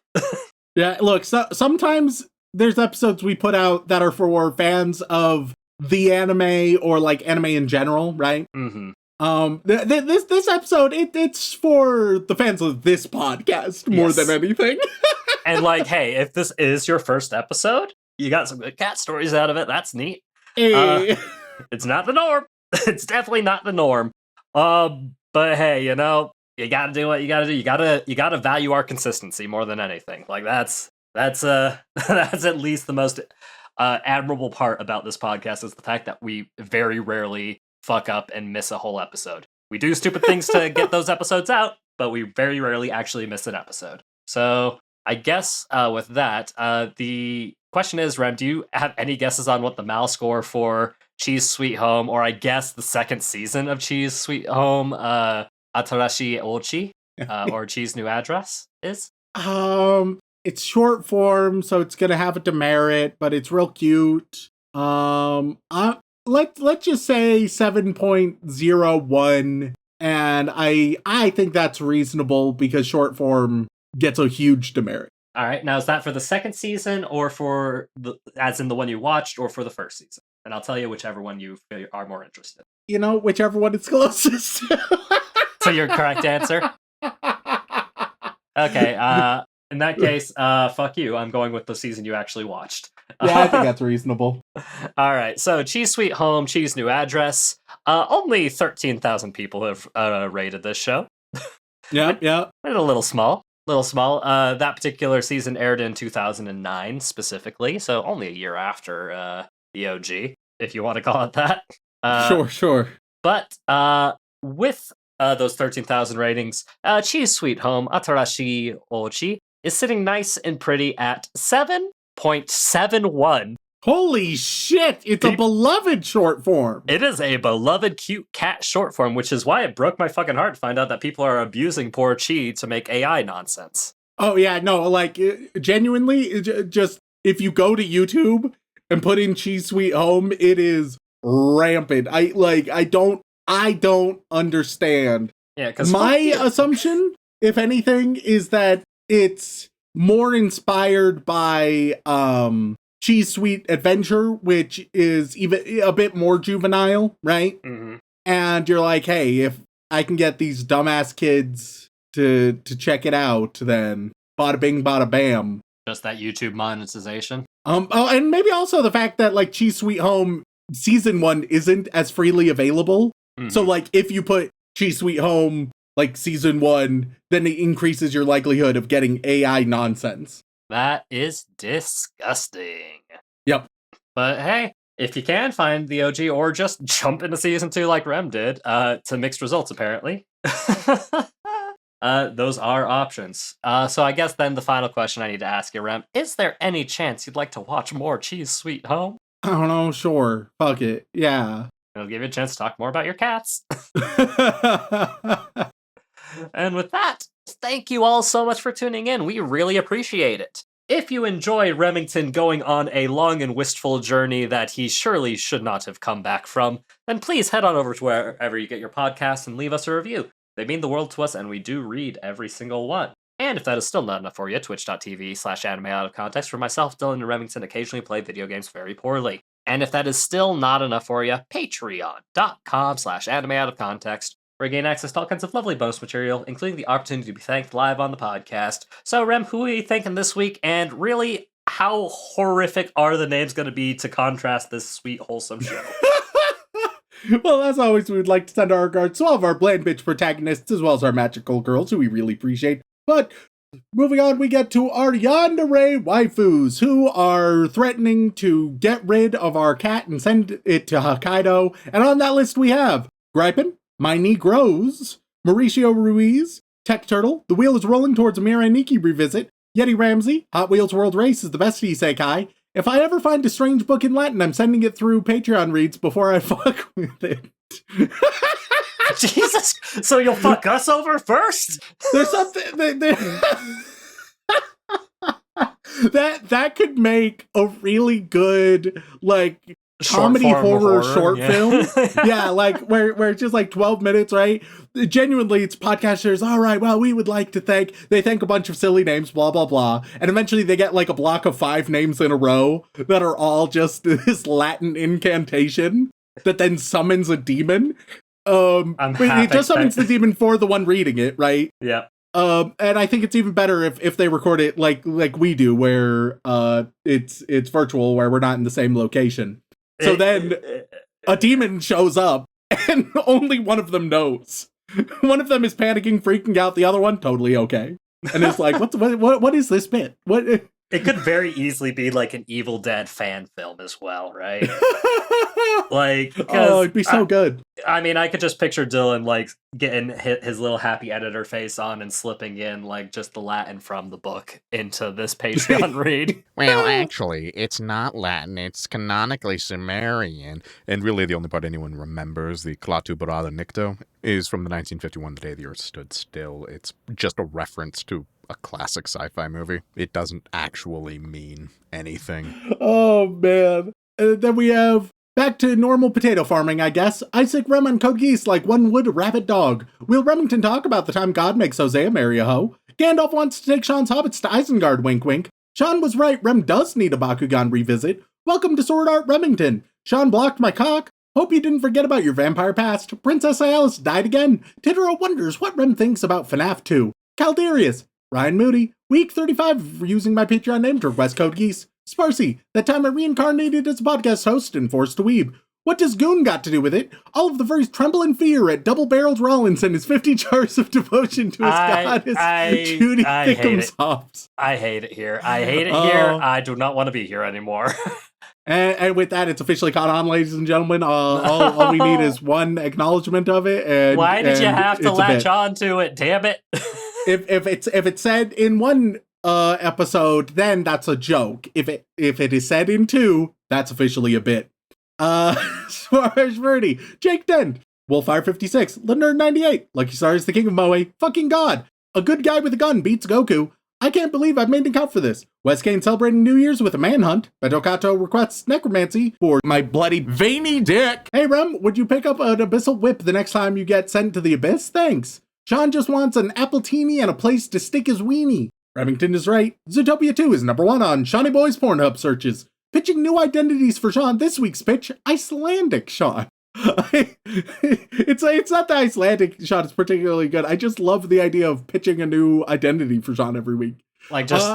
Yeah, look, sometimes there's episodes we put out that are for fans of the anime or like anime in general, right? Mm-hmm. This episode, it's for the fans of this podcast more than anything. And like, hey, if this is your first episode, you got some good cat stories out of it. That's neat. Hey. It's not the norm. It's definitely not the norm. But hey, you gotta do what you gotta do. You gotta value our consistency more than anything. Like that's at least the most admirable part about this podcast is the fact that we very rarely fuck up and miss a whole episode. We do stupid things to get those episodes out, but we very rarely actually miss an episode. So I guess with that, the question is, Rem, do you have any guesses on what the MAL score for Cheese Sweet Home, or I guess the second season of Cheese Sweet Home, Atarashi Ochi, or Cheese New Address is? It's short form, so it's gonna have a demerit, but it's real cute. Let's just say 7.01, and I think that's reasonable because short form gets a huge demerit. All right, now is that for the second season, or for as in the one you watched, or for the first season? And I'll tell you whichever one you feel are more interested. Whichever one is closest. So your correct answer. Okay. In that case, fuck you. I'm going with the season you actually watched. Yeah, I think that's reasonable. All right, so Cheese Sweet Home, Cheese New Address. Only 13,000 people have rated this show. Yeah. It's a little small. That particular season aired in 2009 specifically, so only a year after the OG, if you want to call it that. Sure. But with those 13,000 ratings, Chi's Sweet Home, Atarashi Ochi, is sitting nice and pretty at 7.71. Holy shit! It's a beloved short form. It is a beloved cute cat short form, which is why it broke my fucking heart to find out that people are abusing poor Chi to make AI nonsense. Oh yeah, no, like genuinely, just if you go to YouTube and put in Chi's Sweet Home, it is rampant. I don't understand. Yeah, because my assumption, if anything, is that it's more inspired by Chi's Sweet Adventure, which is even a bit more juvenile, right? Mm-hmm. And you're like, hey, if I can get these dumbass kids to check it out, then bada bing, bada bam. Just that YouTube monetization. And maybe also the fact that like Chi's Sweet Home season 1 isn't as freely available. Mm-hmm. So like if you put Chi's Sweet Home like season 1, then it increases your likelihood of getting AI nonsense. That is disgusting. Yep. But hey, if you can find the OG or just jump into season 2 like Rem did, to mixed results apparently. Those are options. So I guess then the final question I need to ask you, Rem, is there any chance you'd like to watch more Chi's Sweet Home? I don't know, sure. Fuck it. Yeah. It'll give you a chance to talk more about your cats. And with that, thank you all so much for tuning in. We really appreciate it. If you enjoy Remington going on a long and wistful journey that he surely should not have come back from, then please head on over to wherever you get your podcasts and leave us a review. They mean the world to us, and we do read every single one. And if that is still not enough for you, twitch.tv/anime-out-of-context, where myself, Dylan, and Remington occasionally play video games very poorly. And if that is still not enough for you, patreon.com/anime-out-of-context, where you gain access to all kinds of lovely bonus material, including the opportunity to be thanked live on the podcast. So, Rem, who are you thanking this week? And really, how horrific are the names going to be to contrast this sweet, wholesome show? Well, as always, we would like to send our regards to all of our bland bitch protagonists, as well as our magical girls, who we really appreciate. But moving on, we get to our yandere waifus, who are threatening to get rid of our cat and send it to Hokkaido. And on that list, we have Gripin, My Knee Grows, Mauricio Ruiz, Tech Turtle, The Wheel is Rolling Towards a Mirai Nikki revisit, Yeti Ramsey, Hot Wheels World Race is the best isekai. If I ever find a strange book in Latin, I'm sending it through Patreon reads before I fuck with it. Jesus! So you'll fuck us over first? There's something that could make a really good like comedy horror short film. Yeah, like where it's just like 12 minutes, right? Genuinely, it's podcasters. All right, well, we would like to thank a bunch of silly names, blah blah blah, and eventually they get like a block of 5 names in a row that are all just this Latin incantation that then summons a demon. It just summons the demon for the one reading it, right? Yeah. And I think it's even better if they record it like we do, where it's virtual, where we're not in the same location. So then a demon shows up, and only one of them knows. One of them is panicking, freaking out. The other one, totally okay. And it's like, what is this bit? What? It could very easily be like an Evil Dead fan film as well, right? Like, oh, it'd be so good. I mean, I could just picture Dylan like getting his little happy editor face on and slipping in like just the Latin from the book into this Patreon read. Well, actually, it's not Latin. It's canonically Sumerian. And really, the only part anyone remembers, the Klaatu Barada Nikto, is from the 1951 The Day the Earth Stood Still. It's just a reference to a classic sci-fi movie. It doesn't actually mean anything. Oh, man. Then we have back to normal potato farming, I guess. Isaac, Rem, and Code Geese like one would a rabbit dog. Will Remington talk about the time God makes Hosea marry a hoe? Gandalf wants to take Shaun's hobbits to Isengard, wink wink. Shaun was right, Rem does need a Bakugan revisit. Welcome to Sword Art Remington. Shaun blocked my cock. Hope you didn't forget about your vampire past. Princess Alice died again. Titero wonders what Rem thinks about FNAF 2. Calderius. Ryan Moody. Week 35 for using my Patreon name to request Code Geese. Sparcy, that time I reincarnated as a podcast host and forced to weeb. What does Goon got to do with it? All of the furries tremble in fear at double-barreled Rollins and his 50 jars of devotion to his goddess, Judy Thickums Hobbs. I hate it here. I hate it here. I do not want to be here anymore. And with that, it's officially caught on, ladies and gentlemen. All we need is one acknowledgement of it. And why did you have to latch bit. on to it? Damn it! If it's said in one episode, then that's a joke. If it is said in two, that's officially a bit. Suarez Verdi, Jake Dent, Wolfire 56, The Nerd 98, Lucky Star is the king of Moe, fucking god, a good guy with a gun beats Goku. I can't believe I've made an account for this. Wes Kane celebrating New Year's with a manhunt. Beto Kato requests necromancy for my bloody veiny dick. Hey Rem, would you pick up an abyssal whip the next time you get sent to the abyss? Thanks. Shaun just wants an appletini and a place to stick his weenie. Remington is right. Zootopia 2 is #1 on Shawnee Boy's Pornhub searches. Pitching new identities for Shaun. This week's pitch, Icelandic Shaun. It's not the Icelandic Shaun is particularly good. I just love the idea of pitching a new identity for Shaun every week. Like just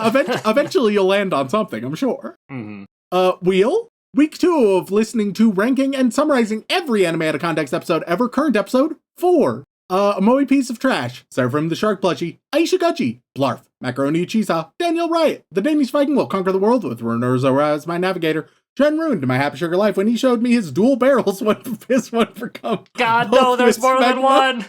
eventually you'll land on something, I'm sure. Mm-hmm. Wheel? Week 2 of listening to, ranking, and summarizing every anime out of context episode ever. Current episode 4. A Moe piece of trash. Severum the Shark Plushie. Aisha Gucci. Blarf. Macaroni Uchisa. Daniel Riot. The Danish Viking will conquer the world with Renor as my navigator. Jen ruined my happy sugar life when he showed me his dual barrels, one for piss, one for cum. God, no, there's more than one.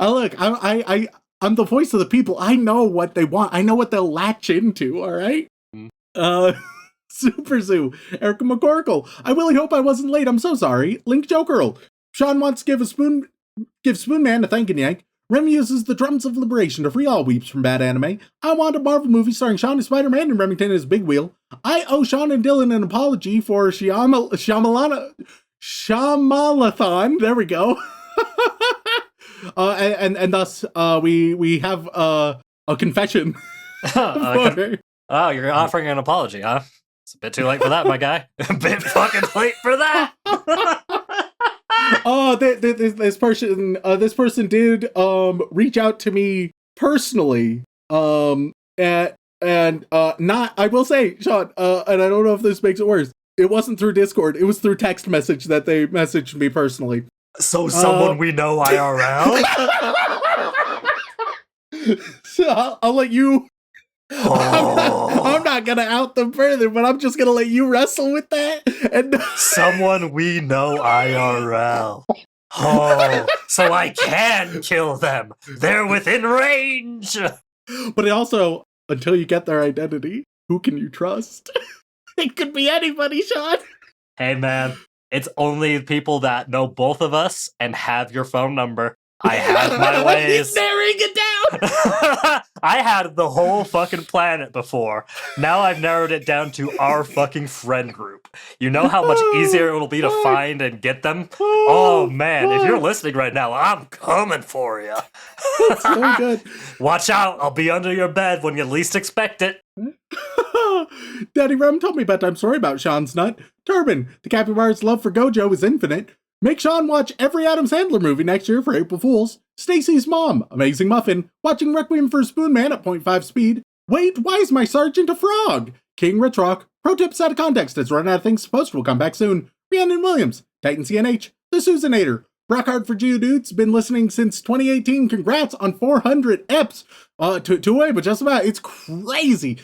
Look, I'm the voice of the people. I know what they want. I know what they'll latch into, all right? Super Zoo, Erica McCorkle. I really hope I wasn't late. I'm so sorry. Link Jokerl. Shaun wants to give Spoon Man a thank and yank. Rem uses the drums of liberation to free all weeps from bad anime. I want a Marvel movie starring Shaun as Spider-Man and Remington as Big Wheel. I owe Shaun and Dylan an apology for Shyamalathon. There we go. and thus we have a confession. Oh, you're offering an apology, huh? It's a bit too late for that, my guy. A bit fucking late for that. This person did reach out to me personally. Not, I will say, Shaun, and I don't know if this makes it worse. It wasn't through Discord. It was through text message that they messaged me personally. So someone we know IRL? So I'll let you. Oh. I'm not gonna out them further, but I'm just gonna let you wrestle with that. And someone we know IRL. Oh, so I can kill them. They're within range. But also, until you get their identity, who can you trust? It could be anybody, Shaun. Hey, man, it's only people that know both of us and have your phone number. I have my ways. He's narrowing it down. I had the whole fucking planet before. Now I've narrowed it down to our fucking friend group. You know how much easier it'll be to find and get them? Oh, man, if you're listening right now, I'm coming for you. That's so good. Watch out. I'll be under your bed when you least expect it. Daddy Rem told me bedtime story about Shaun's nut. Turban, the capybara's love for Gojo is infinite. Make Shaun watch every Adam Sandler movie next year for April Fools. Stacy's mom, Amazing Muffin, watching Requiem for a Spoon Man at 0.5 speed. Wait, why is my sergeant a frog? King Ritrock, pro tips out of context, it's run out of things supposed will come back soon. Rhiannon Williams, Titan CNH, The Susanator, Brockhard for Geodudes, been listening since 2018, congrats on 400 eps. Two away, but just about, it's crazy.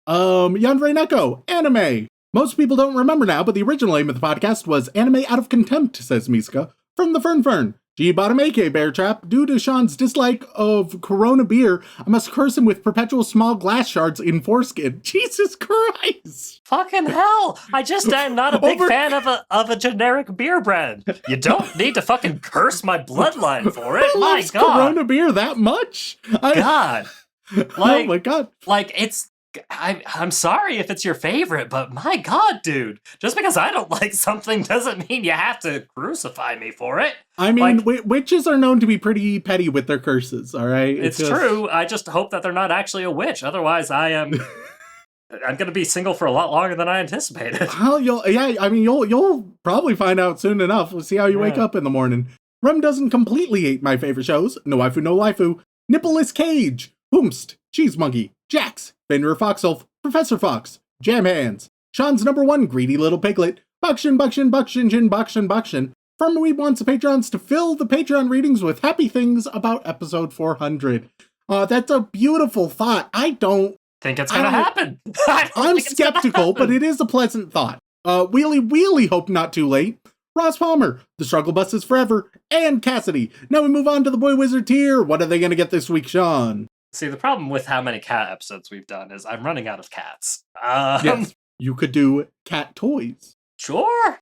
Yandre Neko, anime. Most people don't remember now, but the original aim of the podcast was Anime Out of Contempt, says Miska. From the Fern. G bottom AK Bear Trap. Due to Shaun's dislike of Corona beer, I must curse him with perpetual small glass shards in foreskin. Jesus Christ! Fucking hell! I just am not a big fan of a generic beer brand. You don't need to fucking curse my bloodline for it. My God! Corona beer that much? God! Oh my God! Like it's. I'm sorry if it's your favorite, but my God, dude. Just because I don't like something doesn't mean you have to crucify me for it. I mean, witches are known to be pretty petty with their curses, all right? It's true. I just hope that they're not actually a witch. Otherwise, I'm going to be single for a lot longer than I anticipated. Well, you'll probably find out soon enough. We'll see how you wake up in the morning. Rem doesn't completely hate my favorite shows. No Waifu, No Lifu. Nippleless Cage. Boomst. Cheese Monkey. Jax. Fenrir Foxelf, Professor Fox, Jam Hands, Shaun's #1 greedy little piglet, Buckshin. From We wants the Patrons to fill the Patreon readings with happy things about episode 400. That's a beautiful thought. I don't think it's gonna happen. I'm skeptical, but it is a pleasant thought. Wheelie hope not too late. Ross Palmer, The Struggle Bus is Forever, and Cassidy. Now we move on to the Boy Wizard tier. What are they going to get this week, Sean? See, the problem with how many cat episodes we've done is I'm running out of cats. Yes, you could do cat toys. Sure.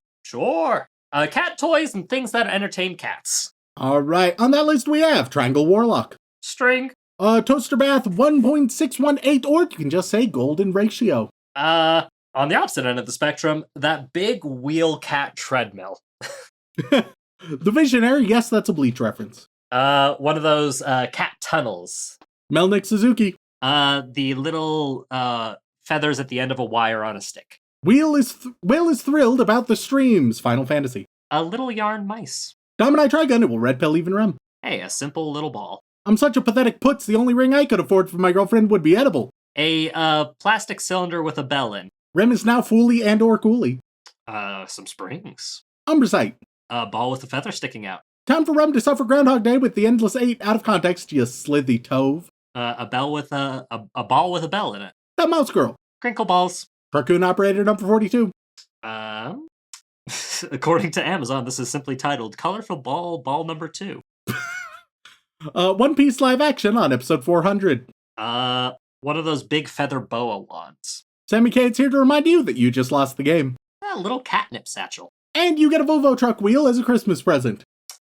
Cat toys and things that entertain cats. All right, on that list we have Triangle Warlock. String. Toaster Bath 1.618, or you can just say Golden Ratio. On the opposite end of the spectrum, that big wheel cat treadmill. The Visionary, yes, that's a Bleach reference. One of those cat tunnels. Melnick Suzuki. The little feathers at the end of a wire on a stick. Will is thrilled about the streams. Final Fantasy. A little yarn mice. Domini Trigun, it will red pill even rem. Hey, a simple little ball. I'm such a pathetic putz, the only ring I could afford for my girlfriend would be edible. A plastic cylinder with a bell in. Rem is now fully and or coolly. Some springs. Umbrasite. A ball with a feather sticking out. Time for Rem to suffer Groundhog Day with the Endless 8 out of context, you slithy tove. A bell with a ball with a bell in it. That Mouse Girl. Crinkle balls. Raccoon Operator number 42. According to Amazon, this is simply titled Colorful Ball number 2. One Piece live action on episode 400. One of those big feather boa wands. Sammy Kate's here to remind you that you just lost the game. A little catnip satchel. And you get a Volvo truck wheel as a Christmas present.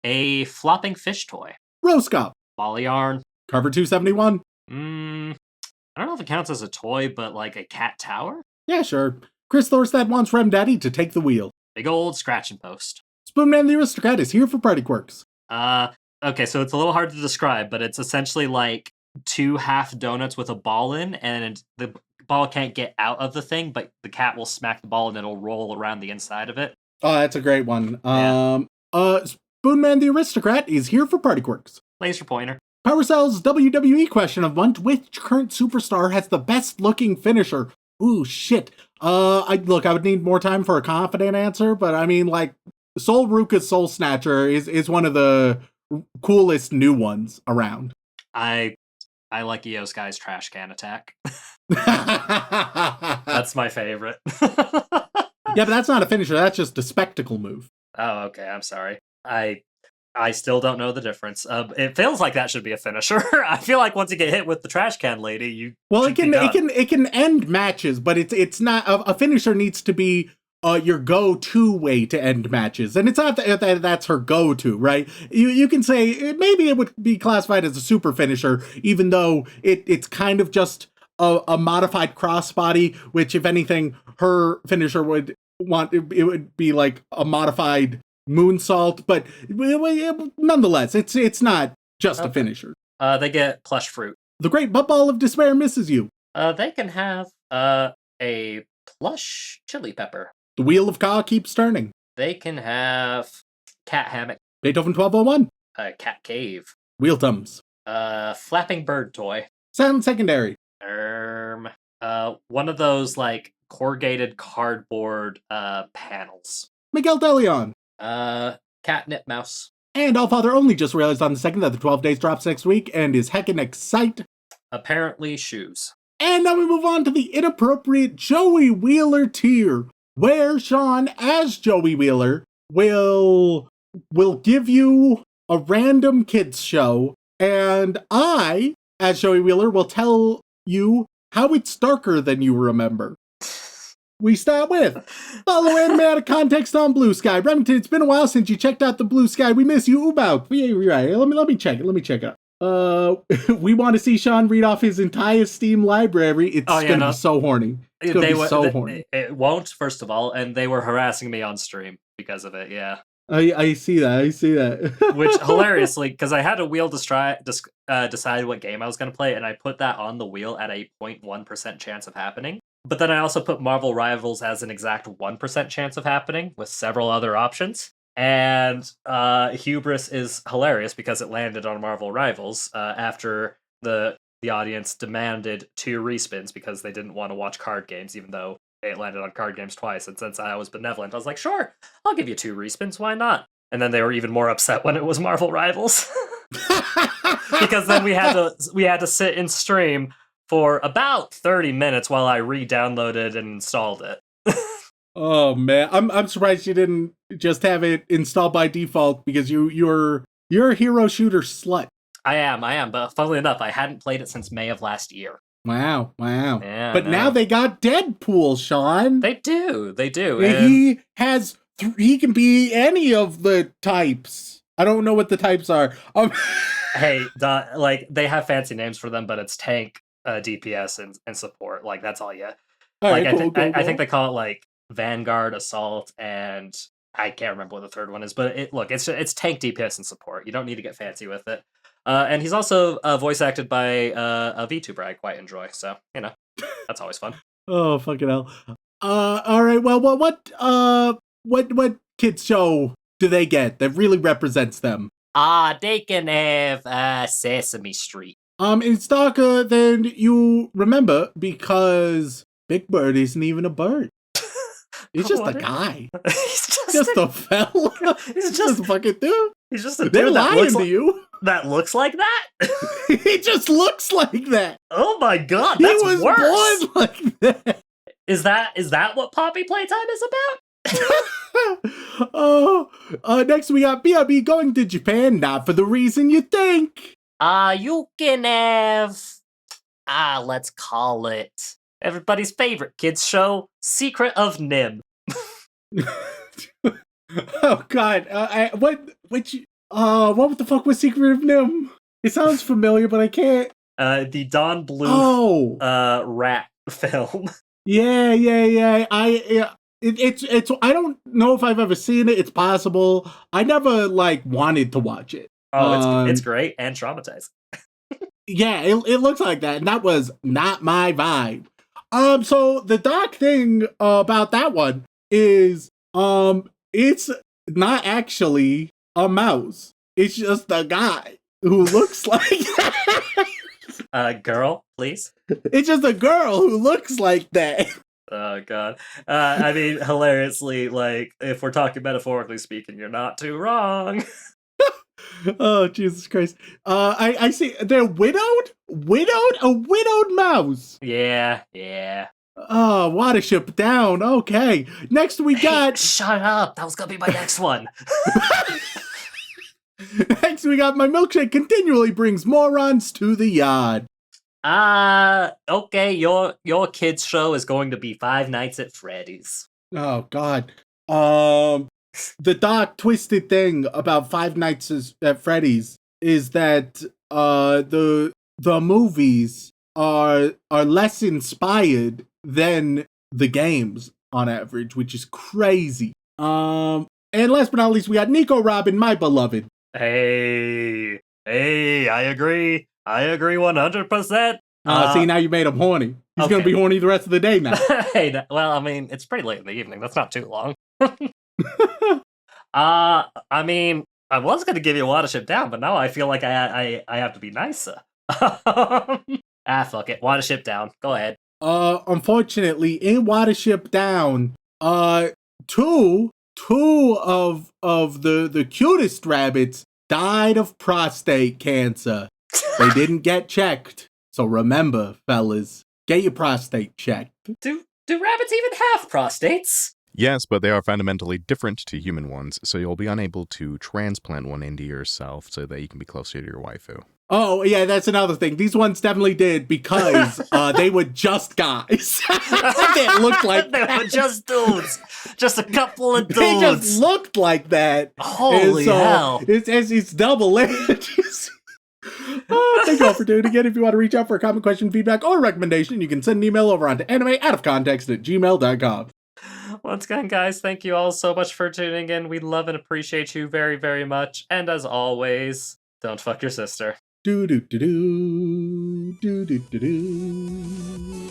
A flopping fish toy. Roscop. Ball of yarn. Carver 271. I don't know if it counts as a toy, but like a cat tower? Yeah, sure. Chris Thorstad wants Rem Daddy to take the wheel. Big old scratching post. Spoonman the Aristocrat is here for party quirks. Okay, so it's a little hard to describe, but it's essentially like 2 half donuts with a ball in, and the ball can't get out of the thing, but the cat will smack the ball and it'll roll around the inside of it. Oh, that's a great one. Yeah. Spoonman the Aristocrat is here for party quirks. Laser pointer. Power Cell's WWE question of month: which current superstar has the best looking finisher? Ooh, shit. I would need more time for a confident answer, but I mean, like, Soul Ruka's Soul Snatcher is one of the coolest new ones around. I like Io Sky's trash can attack. That's my favorite. Yeah, but that's not a finisher. That's just a spectacle move. Oh, okay. I'm sorry. I still don't know the difference. It feels like that should be a finisher. I feel like once you get hit with the trash can lady, it can end matches, but it's not a finisher. Needs to be your go-to way to end matches, and it's not that that's her go-to, right? You can say maybe it would be classified as a super finisher, even though it's kind of just a modified crossbody, which, if anything, her finisher would would be like a modified moonsault, but nonetheless, it's not just a finisher. They get plush fruit. The Great Buttball of Despair misses you. They can have a plush chili pepper. The Wheel of Ka keeps turning. They can have cat hammock. Beethoven 1201. Cat cave. Wheel Tums. Flapping bird toy. Sound Secondary. One of those like corrugated cardboard panels. Miguel DeLeon. Catnip mouse. And Allfather only just realized on the 2nd that the 12 days drops next week and is heckin' excite. Apparently shoes. And now we move on to the inappropriate Joey Wheeler tier, where Sean, as Joey Wheeler, will give you a random kids show, and I, as Joey Wheeler, will tell you how it's darker than you remember. We start with follow anime out of context on Blue Sky. Remington, it's been a while since you checked out the Blue Sky. We miss you. About. Right. Let me check it. We want to see Sean read off his entire Steam library. It's gonna be so horny. It's gonna be so horny. It won't, first of all, and they were harassing me on stream because of it. Yeah. I see that. Which, hilariously, because I had a wheel decide what game I was going to play, and I put that on the wheel at a 0.1% chance of happening. But then I also put Marvel Rivals as an exact 1% chance of happening, with several other options. And Hubris is hilarious because it landed on Marvel Rivals after the audience demanded 2 respins because they didn't want to watch card games, even though it landed on card games twice. And since I was benevolent, I was like, sure, I'll give you 2 respins, why not? And then they were even more upset when it was Marvel Rivals. Because then we had to sit in stream for about 30 minutes while I re-downloaded and installed it. Oh man, I'm surprised you didn't just have it installed by default because you're a hero shooter slut. I am, but funnily enough, I hadn't played it since May of last year. Wow. Yeah, But now they got Deadpool, Shaun. They do. He has he can be any of the types. I don't know what the types are. Hey, they have fancy names for them, but it's tank, DPS, and support. Like that's all you. All Like right, cool. I think they call it like Vanguard, Assault, and I can't remember what the third one is. But it's tank, DPS, and support. You don't need to get fancy with it. And he's also voice acted by a VTuber I quite enjoy. So that's always fun. Oh fucking hell! All right. Well, what kids show do they get that really represents them? They can have Sesame Street. It's darker than you remember because Big Bird isn't even a bird. He's just a guy. He's just a fella. He's just a fucking dude. He's just a dude. They're lying to you. That looks like that? He just looks like that. Oh my god, that's worse. He was born like that. Is that what Poppy Playtime is about? Next we got BRB going to Japan, not for the reason you think. You can have let's call it everybody's favorite kids show, Secret of Nim. Oh god, what the fuck was Secret of Nim? It sounds familiar, but I can't. The Don Bluth rat film. Yeah. It's I don't know if I've ever seen it. It's possible. I never wanted to watch it. Oh, it's great and traumatizing. Yeah, it looks like that, and that was not my vibe. So the dark thing about that one is it's not actually a mouse. It's just a guy who looks like that. Girl, please. It's just a girl who looks like that. Oh god. I mean, hilariously, if we're talking metaphorically speaking, you're not too wrong. Oh Jesus Christ! I see they're widowed. A widowed mouse. Yeah. Oh, Watership down. Okay. Next we got. Shut up. That was gonna be my next one. Next we got My Milkshake Continually Brings Morons to the Yard. Okay. Your kids show is going to be Five Nights at Freddy's. Oh God. The dark twisted thing about Five Nights at Freddy's is that the movies are less inspired than the games on average, which is crazy. And last but not least, we got Nico Robin, My Beloved. Hey, I agree 100%. See, now you made him horny. He's gonna be horny the rest of the day now. Hey, well, I mean, it's pretty late in the evening. That's not too long. I mean, I was gonna give you Watership Down, but now I feel like I have to be nicer. Fuck it. Watership Down. Go ahead. Unfortunately, in Watership Down, two of the cutest rabbits died of prostate cancer. They didn't get checked. So remember, fellas, get your prostate checked. Do rabbits even have prostates? Yes, but they are fundamentally different to human ones, so you'll be unable to transplant one into yourself so that you can be closer to your waifu. Oh, yeah, that's another thing. These ones definitely did because they were just guys. They looked like they were just dudes. Just a couple of dudes. They just looked like that. Holy hell. It's double-edged. Thank you all for tuning in. If you want to reach out for a comment, question, feedback, or recommendation, you can send an email over onto animeoutofcontext@gmail.com. Once again, guys, thank you all so much for tuning in. We love and appreciate you very, very much. And as always, don't fuck your sister. Do do do do do do do do.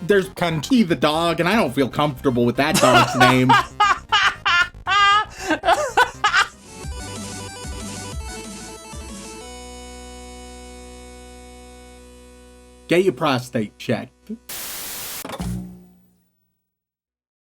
There's Kunti the dog, and I don't feel comfortable with that dog's name. Get your prostate checked.